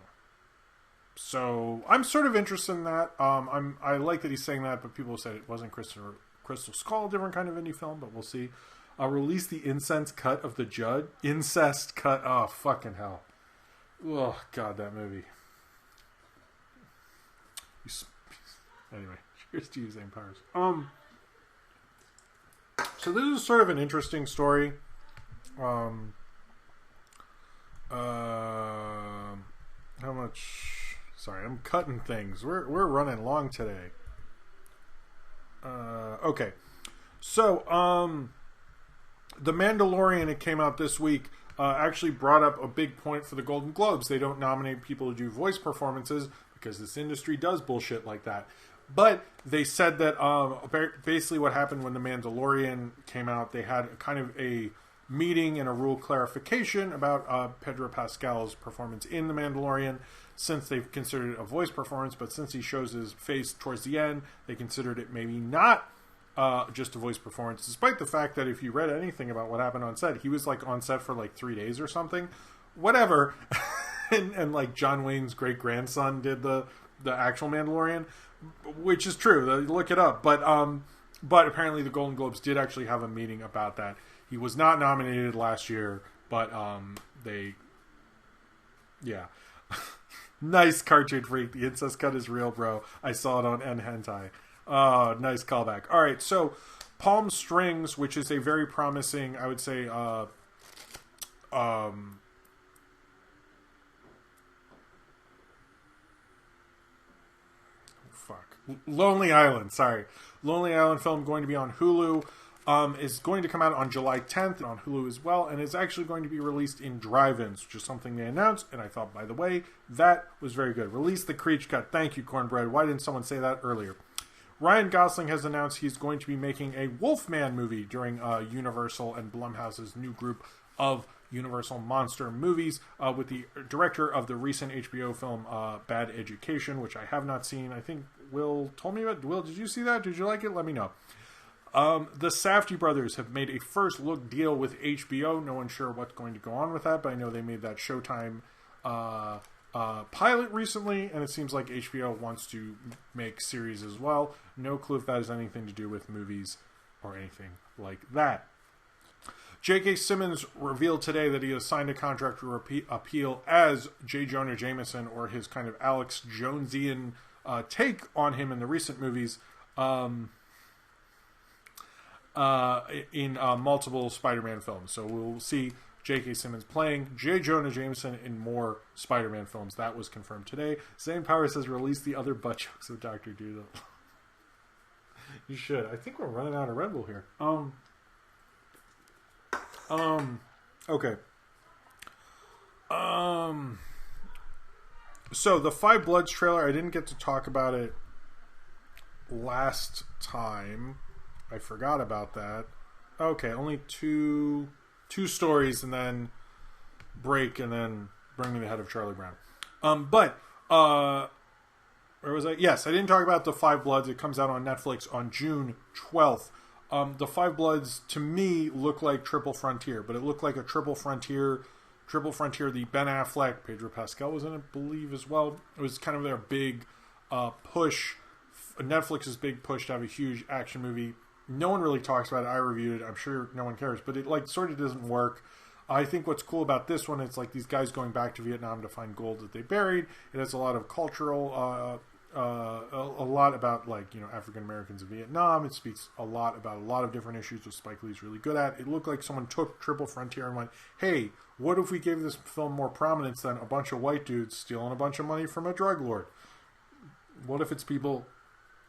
So I'm sort of interested in that. I like that he's saying that, but people said it wasn't Crystal Skull, a different kind of indie film, but we'll see. Release the incest cut of the Judge. Incest cut. Oh, fucking hell. Oh, God, that movie. Anyway, cheers to you, Zane Powers. So this is sort of an interesting story. How much? Sorry, I'm cutting things. We're running long today. Okay. So, The Mandalorian, it came out this week, actually brought up a big point for the Golden Globes. They don't nominate people to do voice performances because this industry does bullshit like that. But they said that basically what happened when The Mandalorian came out, they had kind of a meeting and a rule clarification about Pedro Pascal's performance in The Mandalorian, since they've considered it a voice performance, but since he shows his face towards the end, they considered it maybe not just a voice performance, despite the fact that if you read anything about what happened on set, he was like on set for like 3 days or something. Whatever. and like John Wayne's great-grandson did the actual Mandalorian, which is true. Look it up. But apparently the Golden Globes did actually have a meeting about that. He was not nominated last year, but yeah. Nice cartoon freak. The incest cut is real, bro. I saw it on N Hentai. Oh, nice callback. All right, so Palm Strings, which is a very promising, I would say, Lonely Island, sorry. Lonely Island film going to be on Hulu. Is going to come out on July 10th on Hulu as well, and is actually going to be released in drive-ins, which is something they announced, and I thought, by the way, that was very good. Release the Creech cut. Thank you, Cornbread. Why didn't someone say that earlier? Ryan Gosling has announced he's going to be making a Wolfman movie during Universal and Blumhouse's new group of Universal monster movies, with the director of the recent HBO film Bad Education, which I have not seen. I think Will told me about. Will, did you see that? Did you like it? Let me know. The Safdie brothers have made a first look deal with HBO. No one's sure what's going to go on with that, but I know they made that Showtime pilot recently, and it seems like HBO wants to make series as well. No clue if that has anything to do with movies or anything like that. J.K. Simmons revealed today that he has signed a contract to appeal as J. Jonah Jameson, or his kind of Alex Jonesian take on him in the recent movies, in multiple Spider-Man films. So we'll see J.K. Simmons playing J. Jonah Jameson in more Spider-Man films. That was confirmed today. Zane Power says, release the other butt jokes of Dr. Doodle. You should. I think we're running out of Red Bull here. Okay. So the Five Bloods trailer, I didn't get to talk about it last time. I forgot about that. Okay, only two stories, and then break, and then Bring Me the Head of Charlie Brown. Where was I? Yes, I didn't talk about The Five Bloods. It comes out on Netflix on June 12th. The Five Bloods, to me, look like Triple Frontier, but it looked like a Triple Frontier, the Ben Affleck, Pedro Pascal was in it, I believe, as well. It was kind of their big push, Netflix's big push to have a huge action movie. No one really talks about it. I reviewed it. I'm sure no one cares, but it sort of doesn't work. I think what's cool about this one, it's like these guys going back to Vietnam to find gold that they buried. It has a lot of cultural, a lot about African Americans in Vietnam. It speaks a lot about a lot of different issues that Spike Lee's really good at. It looked like someone took Triple Frontier and went, hey, what if we gave this film more prominence than a bunch of white dudes stealing a bunch of money from a drug lord? What if it's people,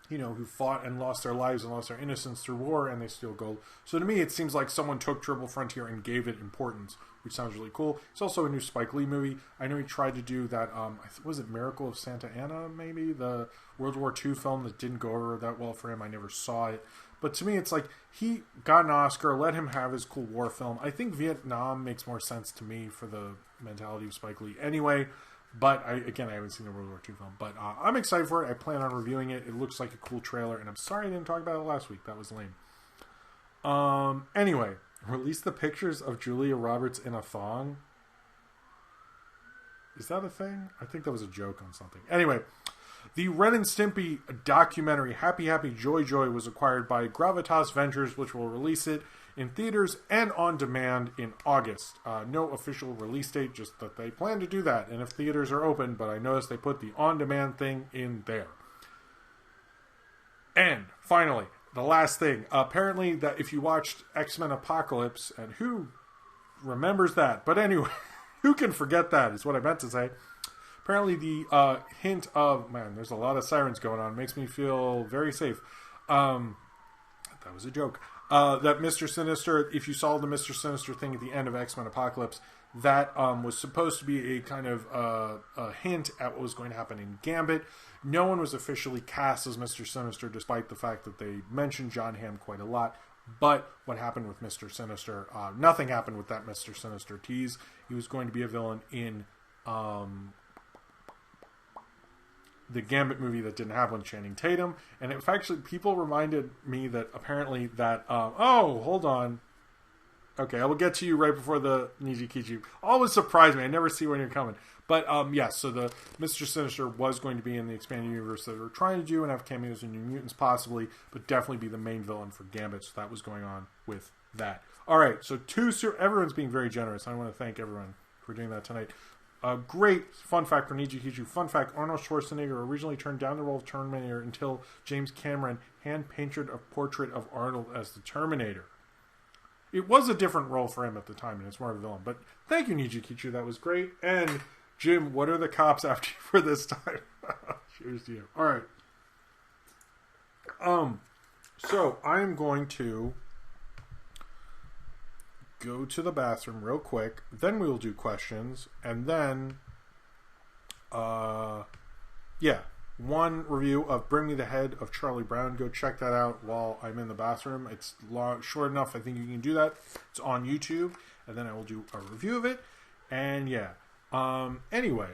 who fought and lost their lives and lost their innocence through war, and they steal gold? So to me, it seems like someone took Triple Frontier and gave it importance, which sounds really cool. It's also a new Spike Lee movie. I know he tried to do that, was it Miracle of Santa Ana, maybe? The World War II film that didn't go over that well for him. I never saw it. But to me, it's like, he got an Oscar, let him have his cool war film. I think Vietnam makes more sense to me for the mentality of Spike Lee anyway. But, I haven't seen the World War II film. But I'm excited for it. I plan on reviewing it. It looks like a cool trailer. And I'm sorry I didn't talk about it last week. That was lame. Anyway, release the pictures of Julia Roberts in a thong. Is that a thing? I think that was a joke on something. Anyway, the Ren and Stimpy documentary, Happy Happy Joy Joy, was acquired by Gravitas Ventures, which will release it in theaters and on demand in August. No official release date, just that they plan to do that, and if theaters are open, but I noticed they put the on-demand thing in there. And, finally, the last thing. Apparently, that if you watched X-Men Apocalypse, and who remembers that? But anyway, who can forget that, is what I meant to say. Apparently, the hint of... Man, there's a lot of sirens going on. It makes me feel very safe. That was a joke. That Mr. Sinister, if you saw the Mr. Sinister thing at the end of X-Men Apocalypse, that was supposed to be a kind of a hint at what was going to happen in Gambit. No one was officially cast as Mr. Sinister, despite the fact that they mentioned John Hamm quite a lot. But what happened with Mr. Sinister, nothing happened with that Mr. Sinister tease. He was going to be a villain in the Gambit movie that didn't have one, Channing Tatum. And if actually people reminded me that apparently that, hold on. Okay, I will get to you right before the Niji Kichi. Always surprise me. I never see when you're coming. But, yes, so the Mr. Sinister was going to be in the expanded universe that we're trying to do and have cameos in New Mutants possibly, but definitely be the main villain for Gambit. So that was going on with that. All right, so everyone's being very generous. I want to thank everyone for doing that tonight. A great fun fact for Niji Kichu. Fun fact, Arnold Schwarzenegger originally turned down the role of Terminator until James Cameron hand-painted a portrait of Arnold as the Terminator. It was a different role for him at the time, and it's more of a villain. But thank you, Niji Kichu. That was great. And, Jim, what are the cops after you for this time? Cheers to you. All right. So, I'm going to go to the bathroom real quick, then we will do questions, and then one review of Bring Me the Head of Charlie Brown. Go check that out while I'm in the bathroom. It's short enough, I think you can do that. It's on YouTube, and then I will do a review of it. And anyway,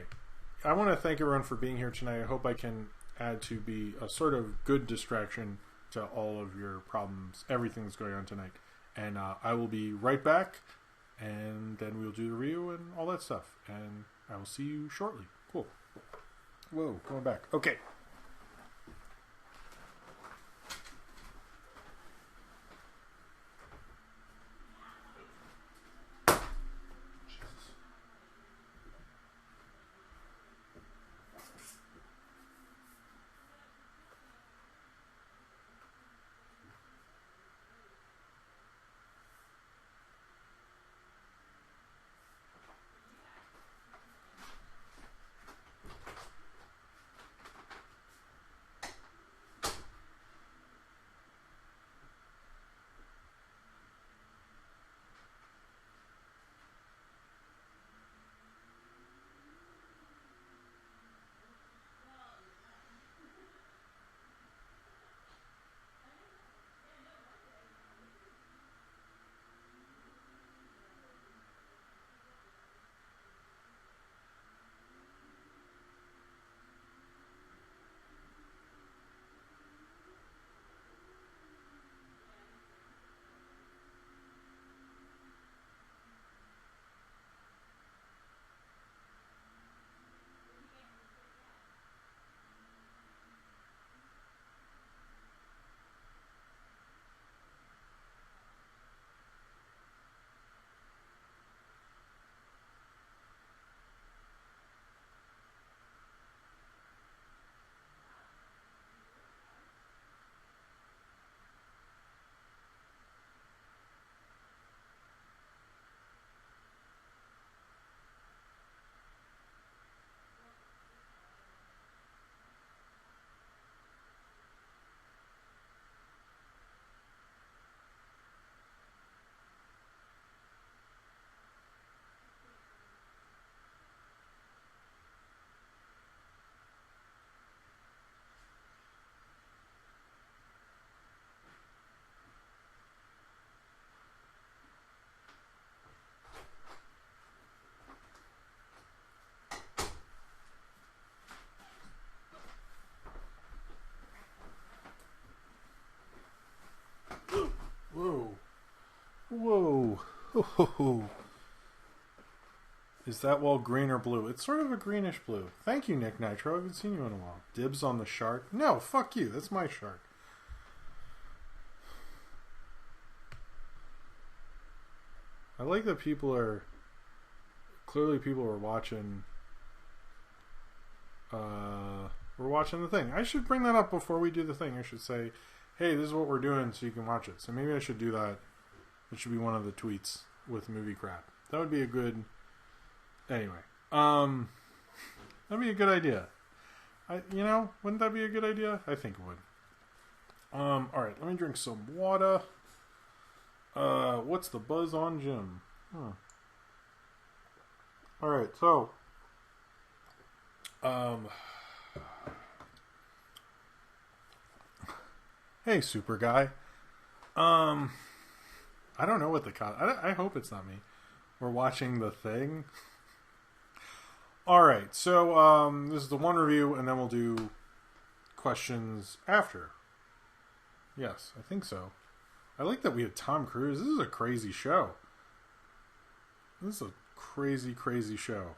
I want to thank everyone for being here tonight. I hope I can add to be a sort of good distraction to all of your problems, everything that's going on tonight. And I will be right back, and then we'll do the review and all that stuff. And I will see you shortly. Cool. Whoa, going back. Okay. Is that wall green or blue? It's sort of a greenish blue. Thank you, Nick Nitro. I haven't seen you in a while. Dibs on the shark? No, fuck you. That's my shark. I like that people are... Clearly people are watching... we're watching the thing. I should bring that up before we do the thing. I should say, hey, this is what we're doing so you can watch it. So maybe I should do that. It should be one of the tweets with movie crap. That would be a good... Anyway. That'd be a good idea. Wouldn't that be a good idea? I think it would. Alright, let me drink some water. What's the buzz on Jim? Alright, so... Hey, super guy. I don't know what the I hope it's not me. We're watching The Thing. Alright, so this is the one review, and then we'll do questions after. Yes, I think so. I like that we had Tom Cruise. This is a crazy show. This is a crazy, crazy show.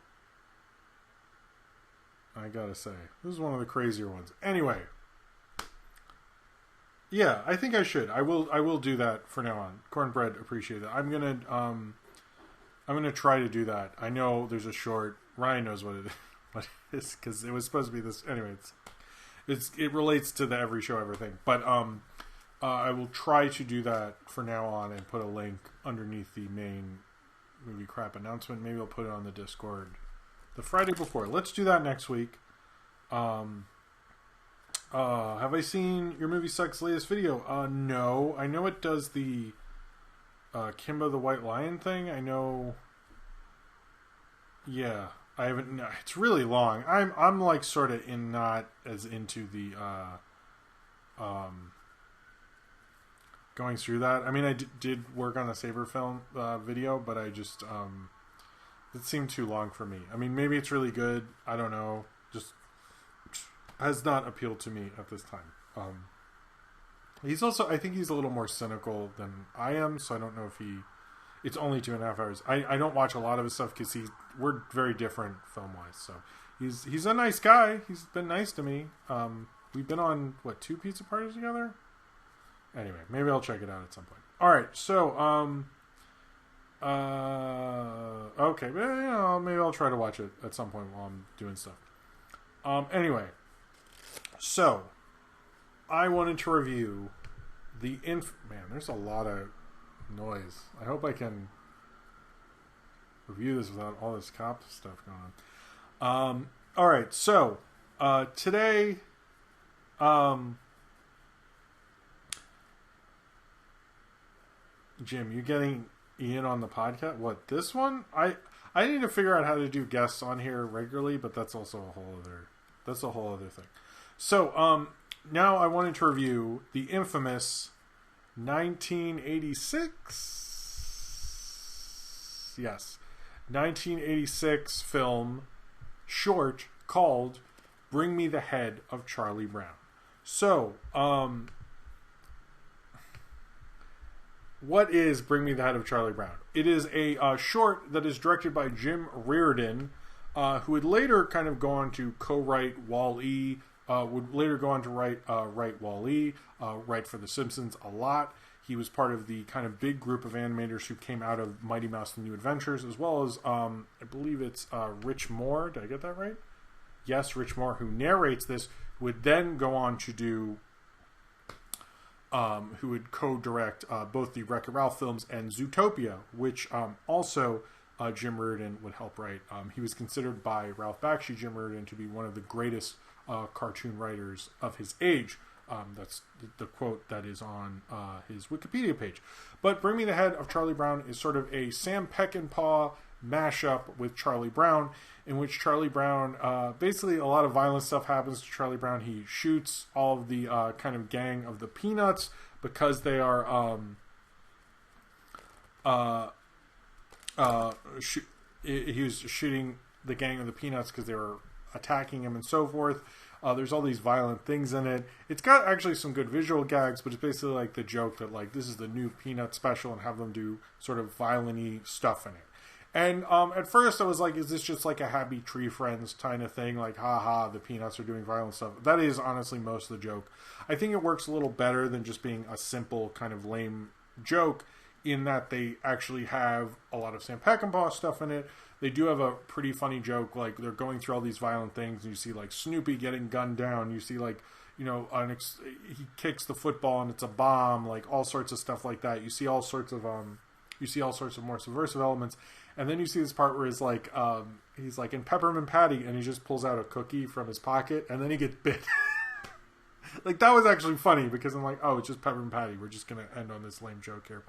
I gotta say. This is one of the crazier ones. Anyway. Yeah, I think I should. I will do that for now on. Cornbread, appreciate that. I'm gonna try to do that. I know there's a short. Ryan knows what it is because it was supposed to be this. Anyway, it relates to the every show ever thing. But I will try to do that for now on and put a link underneath the main movie crap announcement. Maybe I'll put it on the Discord the Friday before. Let's do that next week. Have I seen your movie Sucks latest video? No. I know it does the Kimba the White Lion thing. I know. Yeah, I haven't. No, it's really long. I'm like sort of not as into the going through that. I mean, I did work on the Saber film video, but I just it seemed too long for me. I mean, maybe it's really good. I don't know. Just has not appealed to me at this time. He's also, I think he's a little more cynical than I am, so I don't know if it's only 2.5 hours. I don't watch a lot of his stuff because we're very different film-wise, so he's a nice guy. He's been nice to me. We've been on, 2 pizza parties together? Anyway, maybe I'll check it out at some point. Alright, so, okay, maybe I'll try to watch it at some point while I'm doing stuff. Anyway, so I wanted to review the man, there's a lot of noise. I hope I can review this without all this cop stuff going on. Alright, so today Jim, you getting Ian on the podcast? What, this one? I need to figure out how to do guests on here regularly, but that's also a whole other thing. So, now I wanted to review the infamous 1986 film short called Bring Me the Head of Charlie Brown. So, what is Bring Me the Head of Charlie Brown? It is a short that is directed by Jim Reardon, who would later kind of go on to co-write Wall-E, would later go on to write Wall-E, write for The Simpsons a lot. He was part of the kind of big group of animators who came out of Mighty Mouse and New Adventures, as well as, I believe it's Rich Moore. Did I get that right? Yes, Rich Moore, who narrates this, would then go on to do, who would co-direct both the Wreck-It Ralph films and Zootopia, which also Jim Reardon would help write. He was considered by Ralph Bakshi, Jim Reardon, to be one of the greatest cartoon writers of his age. That's the quote that is on his Wikipedia page. But Bring Me the Head of Charlie Brown is sort of a Sam Peckinpah mashup with Charlie Brown, in which Charlie Brown, basically a lot of violent stuff happens to Charlie Brown. He shoots all of the kind of gang of the Peanuts because they are he was shooting the gang of the Peanuts because they were attacking him and so forth. There's all these violent things in it. It's got actually some good visual gags, but it's basically like the joke that like this is the new Peanut special and have them do sort of violent-y stuff in it. And at first I was like, is this just like a Happy Tree Friends kind of thing? Like, haha, the Peanuts are doing violent stuff. That is honestly most of the joke. I think it works a little better than just being a simple kind of lame joke in that they actually have a lot of Sam Peckinpah stuff in it. They do have a pretty funny joke, like they're going through all these violent things, and you see like Snoopy getting gunned down. You see like, you know, he kicks the football and it's a bomb, like all sorts of stuff like that. You see all sorts of more subversive elements, and then you see this part where he's like in Peppermint Patty, and he just pulls out a cookie from his pocket, and then he gets bit. Like that was actually funny because I'm like, oh, it's just Peppermint Patty. We're just gonna end on this lame joke here.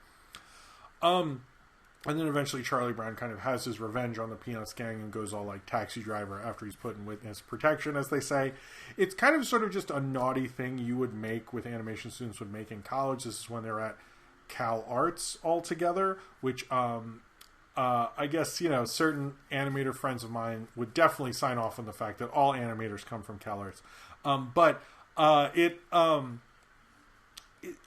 And then eventually Charlie Brown kind of has his revenge on the Peanuts gang and goes all like taxi driver after he's put in witness protection, as they say. It's kind of sort of just a naughty thing you would make with animation students would make in college. This is when they're at Cal Arts all together, which I guess, you know, certain animator friends of mine would definitely sign off on the fact that all animators come from Cal Arts.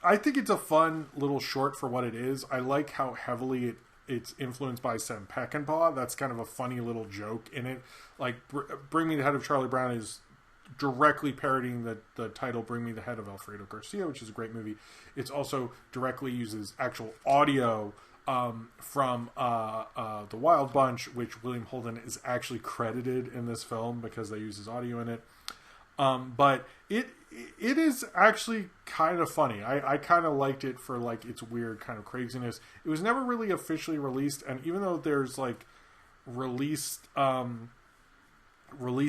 I think it's a fun little short for what it is. I like how heavily it's influenced by Sam Peckinpah. That's kind of a funny little joke in it. Like, Bring Me the Head of Charlie Brown is directly parodying the title Bring Me the Head of Alfredo Garcia, which is a great movie. It's also directly uses actual audio from The Wild Bunch, which William Holden is actually credited in this film because they use his audio in it. But it is actually kind of funny. I kind of liked it for like its weird kind of craziness. It was never really officially released, and even though there's like release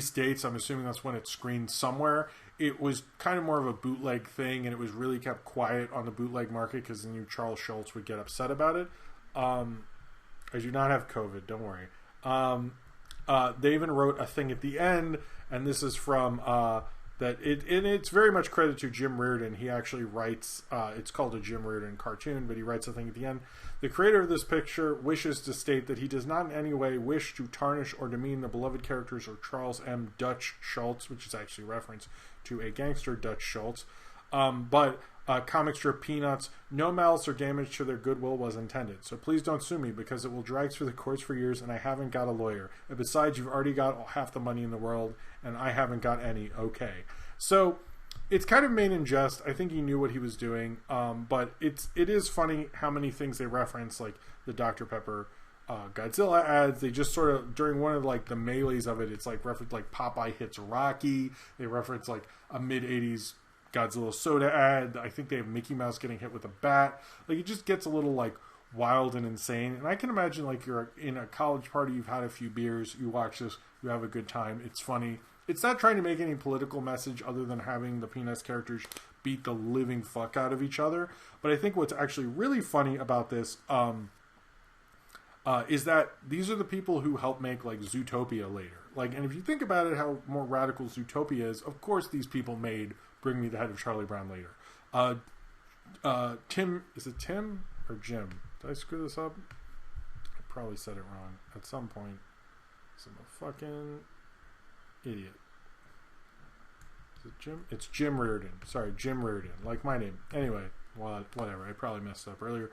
dates, I'm assuming that's when it's screened somewhere. It was kind of more of a bootleg thing, and it was really kept quiet on the bootleg market because the new Charles Schultz would get upset about it. I do not have COVID, don't worry. They even wrote a thing at the end, and this is from it's very much credit to Jim Reardon. He actually writes, it's called a Jim Reardon cartoon, but he writes a thing at the end. The creator of this picture wishes to state that he does not in any way wish to tarnish or demean the beloved characters of Charles M. Dutch Schultz, which is actually a reference to a gangster Dutch Schultz. But comic strip Peanuts, no malice or damage to their goodwill was intended. So please don't sue me because it will drag through the courts for years and I haven't got a lawyer. And besides, you've already got half the money in the world and I haven't got any. Okay. So it's kind of made in jest. I think he knew what he was doing. But it is funny how many things they reference, like the Dr. Pepper Godzilla ads. They just sort of, during one of like the melees of it, it's like reference like Popeye hits Rocky. They reference like a mid-80s Godzilla soda ad. I think they have Mickey Mouse getting hit with a bat. Like, it just gets a little like wild and insane. And I can imagine like you're in a college party, you've had a few beers, you watch this, you have a good time. It's funny. It's not trying to make any political message other than having the Peanuts characters beat the living fuck out of each other. But I think what's actually really funny about this is that these are the people who helped make like Zootopia later. Like, and if you think about it, how more radical Zootopia is, of course these people made Bring Me the Head of Charlie Brown later. Tim, is it Tim or Jim? Did I screw this up? I probably said it wrong at some point. I'm a fucking idiot. Is it Jim? It's Jim Reardon. Sorry, Jim Reardon. Like my name. Anyway, well, whatever. I probably messed up earlier.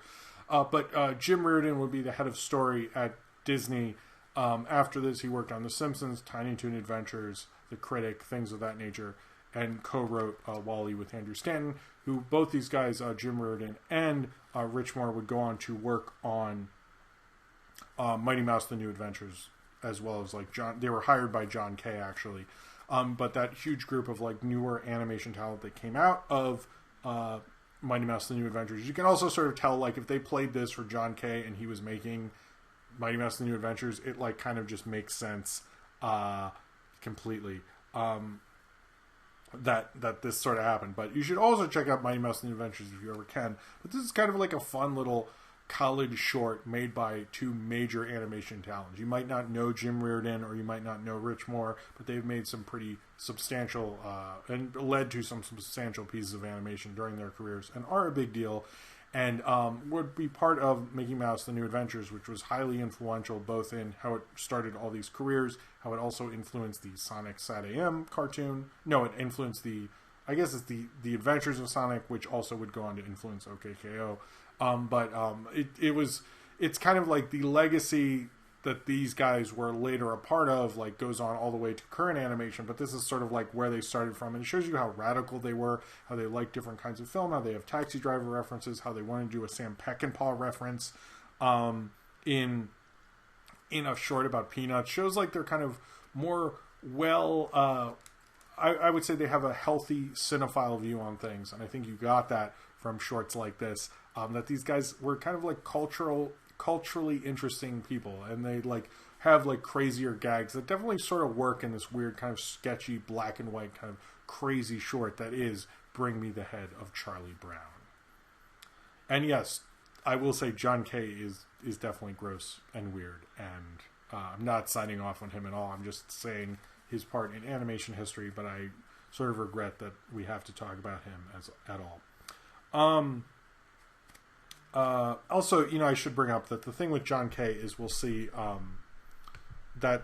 But Jim Reardon would be the head of story at Disney. After this, he worked on The Simpsons, Tiny Toon Adventures, The Critic, things of that nature, and co-wrote Wall-E with Andrew Stanton, who both these guys, Jim Reardon and Rich Moore, would go on to work on Mighty Mouse: The New Adventures, as well as like John. They were hired by John Kay, actually. But that huge group of like newer animation talent that came out of Mighty Mouse: The New Adventures, you can also sort of tell like if they played this for John Kay and he was making Mighty Mouse: The New Adventures, it like kind of just makes sense completely. That this sort of happened. But you should also check out Mighty Mouse: The New Adventures if you ever can. But this is kind of like a fun little college short made by two major animation talents. You might not know Jim Reardon or you might not know Rich Moore, but they've made some pretty substantial and led to some substantial pieces of animation during their careers and are a big deal. and would be part of Mickey Mouse: The New Adventures, which was highly influential both in how it started all these careers, how it also influenced the Sonic Sat AM cartoon. No, it influenced I guess it's the Adventures of Sonic, which also would go on to influence OKKO. It's kind of like the legacy that these guys were later a part of, like, goes on all the way to current animation, but this is sort of like where they started from, and it shows you how radical they were, how they like different kinds of film, how they have Taxi Driver references, how they want to do a Sam Peckinpah reference in a short about Peanuts. Shows like they're kind of more I would say they have a healthy cinephile view on things, and I think you got that from shorts like this, that these guys were kind of like culturally interesting people, and they like have like crazier gags that definitely sort of work in this weird kind of sketchy black and white kind of crazy short that is Bring Me the Head of Charlie Brown. And yes, I will say John K is definitely gross and weird, and I'm not signing off on him at all. I'm just saying his part in animation history, but I sort of regret that we have to talk about him at all. Also, I should bring up that the thing with John K is we'll see that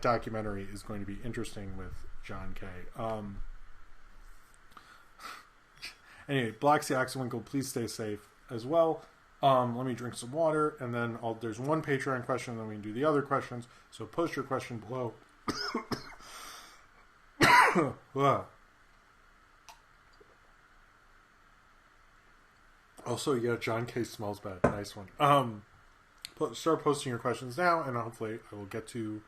documentary is going to be interesting with John K. Anyway, Blacksy Axelwinkle, please stay safe as well. Let me drink some water, and then there's one Patreon question, and then we can do the other questions. So post your question below. Also, yeah, John K smells bad. Nice one. Start posting your questions now, and hopefully I will get to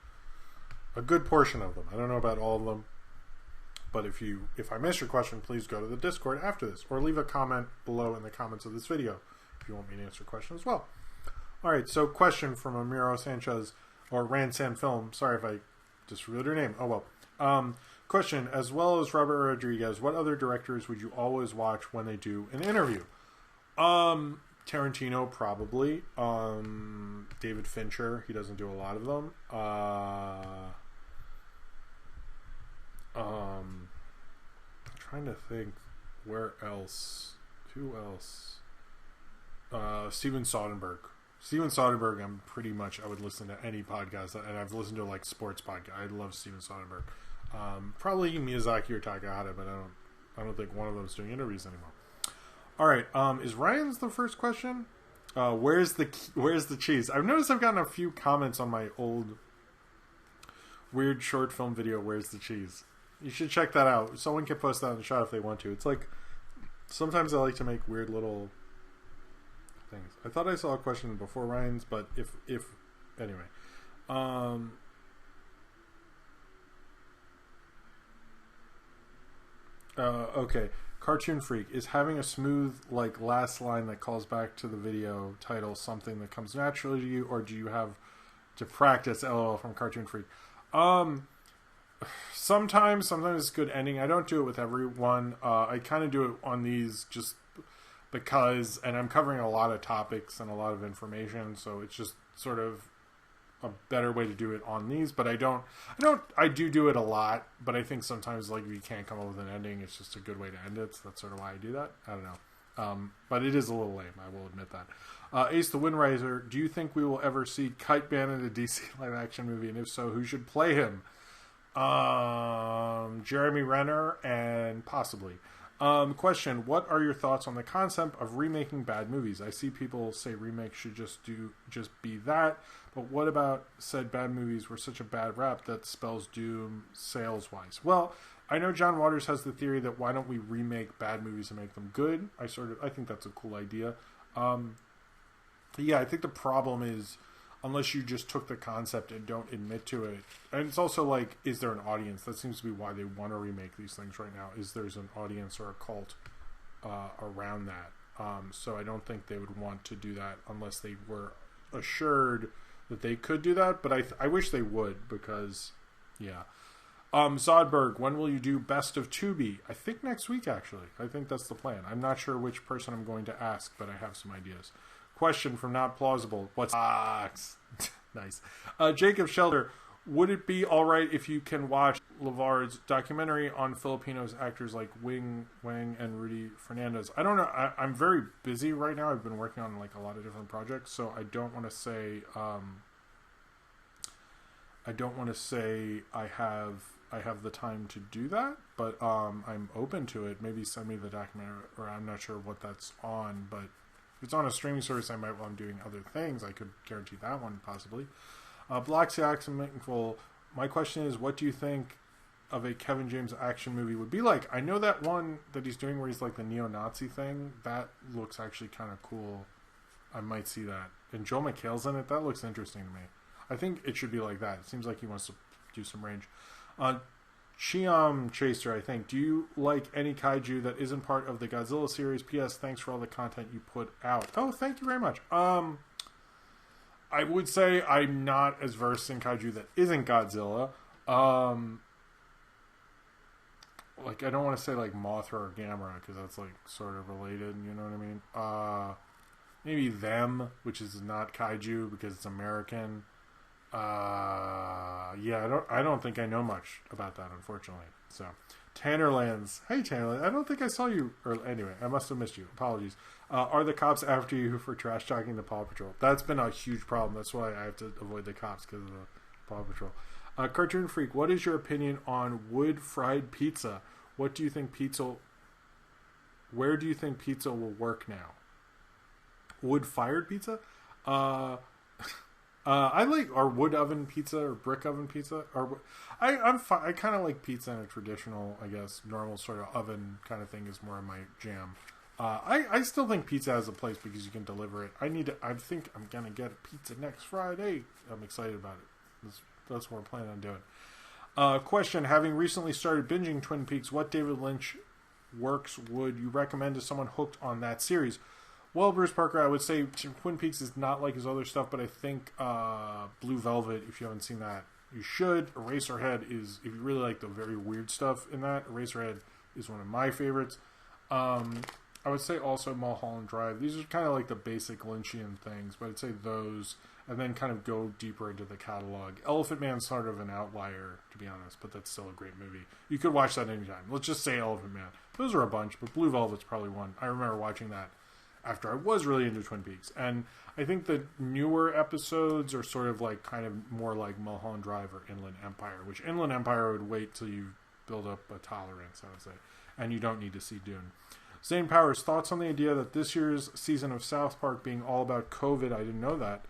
a good portion of them. I don't know about all of them, but if I miss your question, please go to the Discord after this, or leave a comment below in the comments of this video if you want me to answer a question as well. All right, so question from Amiro Sanchez, or Ransan Film. Sorry if I just revealed your name. Oh well. Question: as well as Robert Rodriguez, what other directors would you always watch when they do an interview? Tarantino, probably. David Fincher, he doesn't do a lot of them. I'm trying to think where else. Who else? Steven Soderbergh. Steven Soderbergh, I would listen to any podcast, and I've listened to like sports podcast. I love Steven Soderbergh. Probably Miyazaki or Takahata, but I don't think one of them is doing interviews anymore. All right, is Ryan's the first question? Where's the cheese? I've noticed I've gotten a few comments on my old weird short film video, Where's the Cheese? You should check that out. Someone can post that in the chat if they want to. It's like, sometimes I like to make weird little things. I thought I saw a question before Ryan's, but if anyway. Okay. Cartoon Freak, is having a smooth, like, last line that calls back to the video title something that comes naturally to you, or do you have to practice? LOL from Cartoon Freak. Sometimes it's good ending. I don't do it with everyone. I kind of do it on these just because, and I'm covering a lot of topics and a lot of information, so it's just sort of a better way to do it on these, but I do it a lot, but I think sometimes, like, if you can't come up with an ending, it's just a good way to end it, so that's sort of why I do that. I don't know. But it is a little lame, I will admit that. Ace the Windriser, do you think we will ever see Kite Man in a DC live action movie, and if so, who should play him? Jeremy Renner, and possibly. Question: what are your thoughts on the concept of remaking bad movies? I see people say remakes should just be that, but what about said bad movies were such a bad rap that spells doom sales wise? Well, I know John Waters has the theory that why don't we remake bad movies and make them good? I think that's a cool idea. Yeah, I think the problem is, unless you just took the concept and don't admit to it, and it's also like, is there an audience? That seems to be why they want to remake these things right now, is there's an audience or a cult around that. So I don't think they would want to do that unless they were assured that they could do that, but I wish they would, because, yeah. Zodberg, when will you do Best of Tubi? I think next week, actually. I think that's the plan. I'm not sure which person I'm going to ask, but I have some ideas. Question from Not Plausible. What's box? Nice. Jacob Shelter, would it be all right if you can watch Lavard's documentary on Filipinos actors like Wing Wang and Rudy Fernandez? I don't know. I'm very busy right now. I've been working on like a lot of different projects, so I don't want to say. I don't want to say I have the time to do that, but I'm open to it. Maybe send me the documentary, or I'm not sure what that's on, but if it's on a streaming service, I might while I'm doing other things. I could guarantee that one possibly. Black Action Meaningful. My question is, what do you think of a Kevin James action movie would be like? I know that one that he's doing where he's like the neo-Nazi thing. That looks actually kind of cool. I might see that. And Joel McHale's in it. That looks interesting to me. I think it should be like that. It seems like he wants to do some range. Chiam Chaser, I think. Do you like any kaiju that isn't part of the Godzilla series? P.S. Thanks for all the content you put out. Oh, thank you very much. I would say I'm not as versed in kaiju that isn't Godzilla. Like, I don't want to say like Mothra or Gamera because that's like sort of related. You know what I mean? Maybe Them, which is not kaiju because it's American. Yeah, I don't think I know much about that, unfortunately. So, Tannerlands. Hey, Tannerlands. I don't think I saw you. Anyway, I must have missed you. Apologies. Are the cops after you for trash talking the Paw Patrol? That's been a huge problem. That's why I have to avoid the cops because of the Paw Patrol. Cartoon Freak, what is your opinion on wood-fried pizza? What do you think pizza... Where do you think pizza will work now? Wood-fired pizza? I like our wood oven pizza or brick oven pizza. I kind of like pizza in a traditional, I guess, normal sort of oven kind of thing is more my jam. I still think pizza has a place because you can deliver it. I think I'm gonna get a pizza next Friday. I'm excited about it. That's what we're planning on doing. Question: having recently started binging Twin Peaks, what David Lynch works would you recommend to someone hooked on that series? Well, Bruce Parker, I would say Twin Peaks is not like his other stuff, but I think Blue Velvet, if you haven't seen that, you should. Eraserhead is, if you really like the very weird stuff in that, Eraserhead is one of my favorites. I would say also Mulholland Drive. These are kind of like the basic Lynchian things, but I'd say those, and then kind of go deeper into the catalog. Elephant Man's sort of an outlier, to be honest, but that's still a great movie. You could watch that anytime. Let's just say Elephant Man. Those are a bunch, but Blue Velvet's probably one. I remember watching that after I was really into Twin Peaks. And I think the newer episodes are sort of like kind of more like Mulholland Drive or Inland Empire, which Inland Empire would wait till you build up a tolerance, I would say. And you don't need to see Dune. Zane Powers, thoughts on the idea that this year's season of South Park being all about COVID, I didn't know that,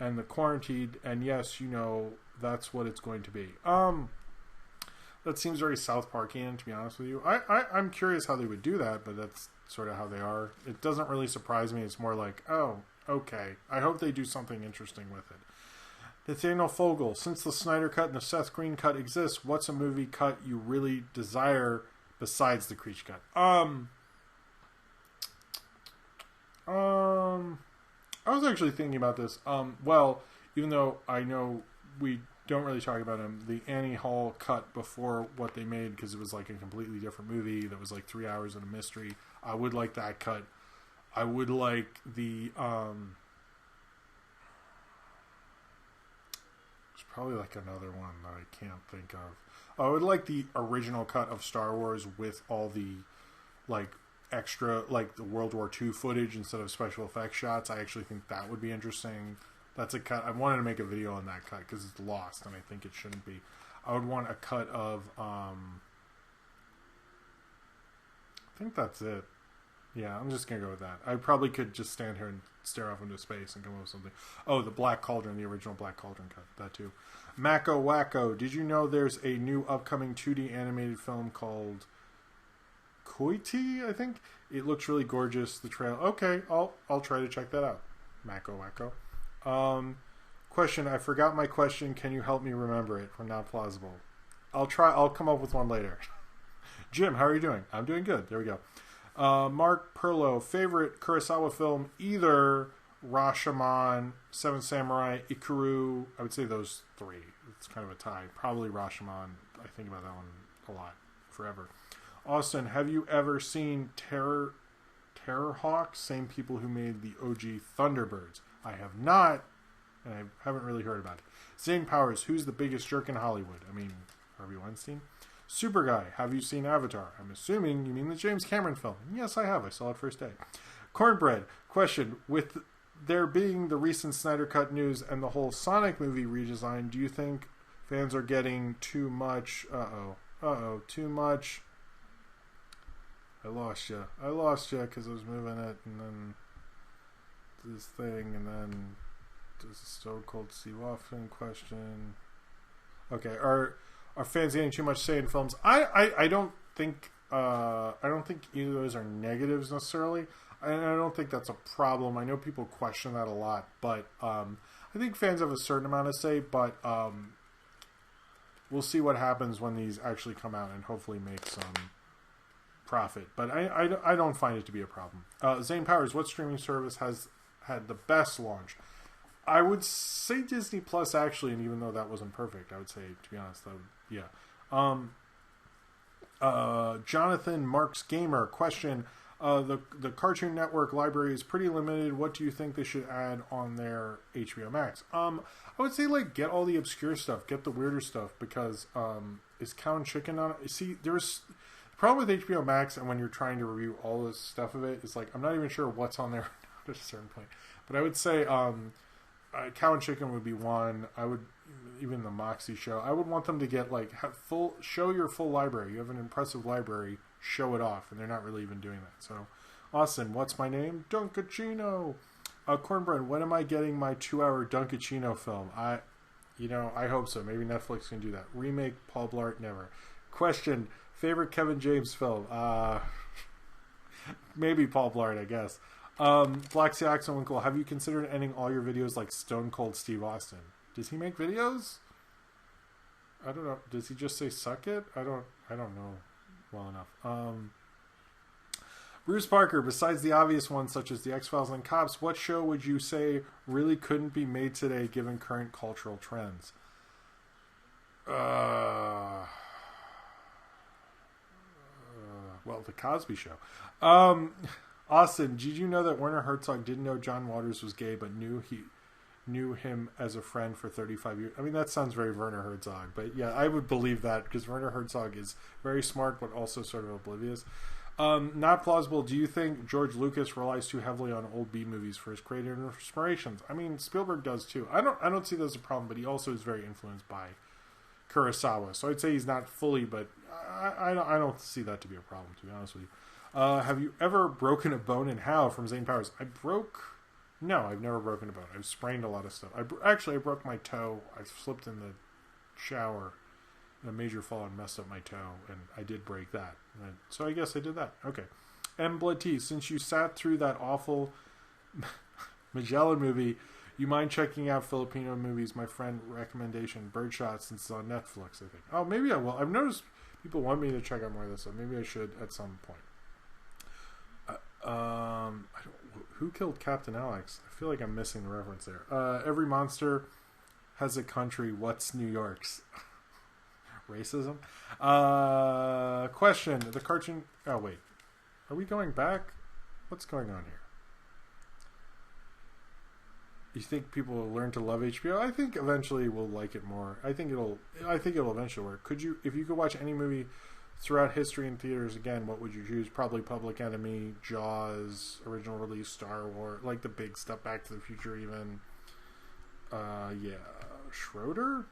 and the quarantine, and yes, you know, that's what it's going to be. That seems very South Parkian, to be honest with you. I'm curious how they would do that, but that's sort of how they are. It doesn't really surprise me. It's more like, oh, okay. I hope they do something interesting with it. Nathaniel Fogel, since the Snyder Cut and the Seth Green cut exists, what's a movie cut you really desire besides the Creech cut? I was actually thinking about this. Well, even though I know we don't really talk about him, the Annie Hall cut before what they made, because it was like a completely different movie that was like 3 hours and a mystery. I would like that cut. I would like the there's probably like another one that I can't think of. I would like the original cut of Star Wars with all the like extra, like the World War II footage instead of special effects shots. I actually think that would be interesting. That's a cut. I wanted to make a video on that cut because it's lost and I think it shouldn't be. I would want a cut of I think that's it. Yeah, I'm just gonna go with that. I probably could just stand here and stare off into space and come up with something. Oh, the Black Cauldron, the original Black Cauldron cut. That too. Mako Wacko, did you know there's a new upcoming 2D animated film called Koiti, I think? It looks really gorgeous, the trail. Okay, I'll try to check that out. Mako Wacko. Question, I forgot my question. Can you help me remember it? We're not plausible. I'll come up with one later. Jim, how are you doing? I'm doing good. There we go. Mark Perlow, favorite Kurosawa film, either Rashomon, Seven Samurai, Ikuru. I would say those three. It's kind of a tie. Probably Rashomon. I think about that one a lot. Forever. Austin, have you ever seen Terror Hawk? Same people who made the OG Thunderbirds. I have not. and I haven't really heard about it. Zane Powers, who's the biggest jerk in Hollywood? I mean, Harvey Weinstein. Super Guy, have you seen Avatar? I'm assuming you mean the James Cameron film. Yes, I have. I saw it first day. Cornbread, question, with there being the recent Snyder Cut news and the whole Sonic movie redesign, do you think fans are getting too much? Too much. I lost you because I was moving it, and then this thing, and then this Stone Cold Steve Austin question. Okay, are fans getting too much say in films? I don't think either of those are negatives necessarily. And I don't think that's a problem. I know people question that a lot, but I think fans have a certain amount of say, but we'll see what happens when these actually come out and hopefully make some profit. But I don't find it to be a problem. Zane Powers, what streaming service has had the best launch? I would say Disney Plus, actually, and even though that wasn't perfect, I would say, to be honest, Jonathan Marks Gamer, question, the Cartoon Network library is pretty limited. What do you think they should add on their HBO Max? I would say, like, get all the obscure stuff, get the weirder stuff, because is Cow and Chicken on it? See, there's the problem with HBO Max, and when you're trying to review all this stuff of it, it's like, I'm not even sure what's on there at a certain point. But I would say Cow and Chicken would be one. I would, even the Moxie show, I would want them to get, like, show your full library. You have an impressive library, show it off, and they're not really even doing that. So, Austin, what's my name? Dunkachino. Cornbread, when am I getting my 2-hour Dunkachino film? I hope so. Maybe Netflix can do that. Remake Paul Blart, never. Question, favorite Kevin James film? Maybe Paul Blart, I guess. Black Sea Axel, have you considered ending all your videos like Stone Cold Steve Austin? Does he make videos? I don't know. Does he just say suck it? I don't know well enough. Bruce Parker, besides the obvious ones such as the X-Files and Cops, what show would you say really couldn't be made today given current cultural trends? Well, The Cosby Show. Austin, did you know that Werner Herzog didn't know John Waters was gay, but knew him as a friend for 35 years? I mean, that sounds very Werner Herzog, but yeah, I would believe that because Werner Herzog is very smart, but also sort of oblivious. Not plausible. Do you think George Lucas relies too heavily on old B movies for his creative inspirations? I mean, Spielberg does too. I don't see that as a problem, but he also is very influenced by Kurosawa. So I'd say he's not fully, but I don't see that to be a problem, to be honest with you. Have you ever broken a bone, and how? From Zane Powers. No, I've never broken a bone. I've sprained a lot of stuff. I broke my toe. I slipped in the shower in a major fall and messed up my toe, and I did break that. So I guess I did that. Okay. M. Blood T, since you sat through that awful Magellan movie, you mind checking out Filipino movies? My friend recommendation, Birdshot, since it's on Netflix, I think. Oh, maybe I will. I've noticed people want me to check out more of this, so maybe I should at some point. Who killed Captain Alex? I feel like I'm missing the reference there. Every monster has a country. What's New York's? Racism? Question. The cartoon... Oh, wait. Are we going back? What's going on here? You think people will learn to love HBO? I think eventually we'll like it more. I think it'll eventually work. If you could watch any movie throughout history in theaters again, what would you choose? Probably Public Enemy, Jaws, original release, Star Wars, like the big stuff, Back to the Future even. Schroeder?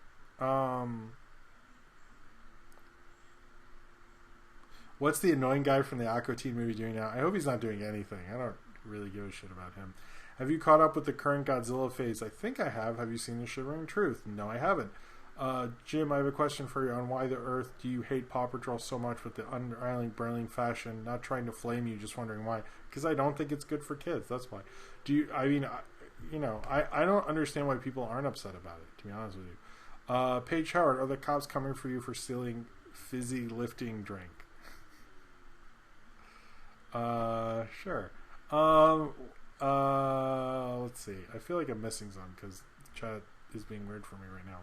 What's the annoying guy from the Aqua Teen movie doing now? I hope he's not doing anything. I don't really give a shit about him. Have you caught up with the current Godzilla phase? I think I have. Have you seen The Shivering Truth? No, I haven't. Jim, I have a question for you on why the Earth do you hate Paw Patrol so much with the unriling, burling fashion? Not trying to flame you, just wondering why. Because I don't think it's good for kids. That's why. I don't understand why people aren't upset about it, to be honest with you. Paige Howard, are the cops coming for you for stealing fizzy lifting drink? Sure. Let's see. I feel like I'm missing some because chat is being weird for me right now.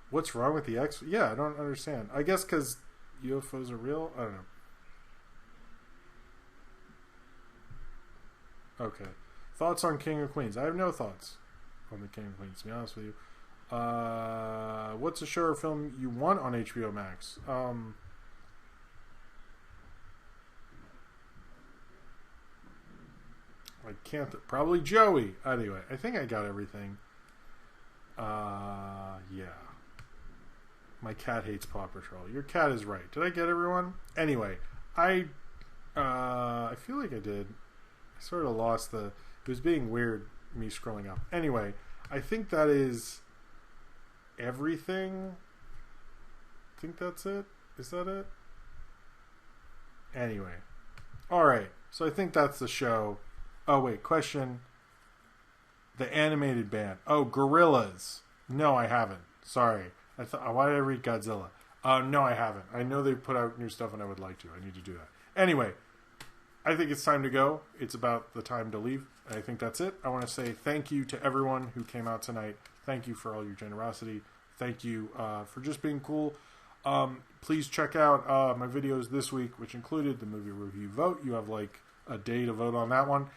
What's wrong with the X? Yeah, I don't understand. I guess because UFOs are real? I don't know. Okay. Thoughts on King of Queens? I have no thoughts. on the King Queens, to be honest with you. What's a show or film you want on HBO Max? I can't. Probably Joey. Anyway, I think I got everything. Yeah. My cat hates Paw Patrol. Your cat is right. Did I get everyone? Anyway, I feel like I did. I sort of lost the... It was being weird, me scrolling up. Anyway, I think that is everything. I think that's it. Is that it? Anyway. Alright, so I think that's the show. Oh, wait, question. The animated band. Oh, Gorillas. No, I haven't. Sorry. I thought. Why did I read Godzilla? No, I haven't. I know they put out new stuff and I would like to. I need to do that. Anyway, I think it's time to go. It's about the time to leave. I think that's it. I want to say thank you to everyone who came out tonight. Thank you for all your generosity. Thank you for just being cool. Please check out my videos this week, which included the movie review vote. You have like a day to vote on that one.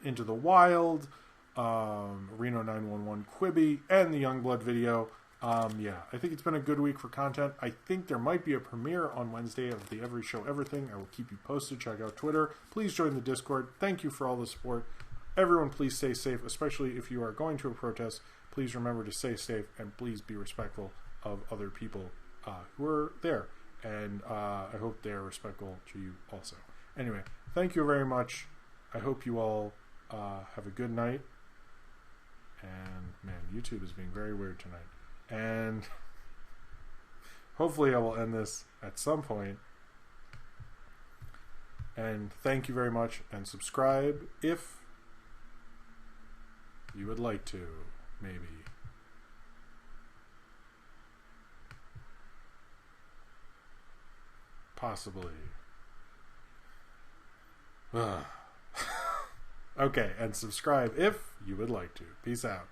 Into the Wild, Reno 911 Quibi, and the Youngblood video. Yeah, I think it's been a good week for content. I think there might be a premiere on Wednesday of the Every Show Everything. I will keep you posted. Check out Twitter. Please join the Discord. Thank you for all the support. Everyone, please stay safe, especially if you are going to a protest. Please remember to stay safe and please be respectful of other people who are there. And I hope they are respectful to you also. Anyway, thank you very much. I hope you all have a good night. And, man, YouTube is being very weird tonight. And hopefully I will end this at some point. And thank you very much. And subscribe if you would like to, maybe. Possibly. Okay, and subscribe if you would like to. Peace out.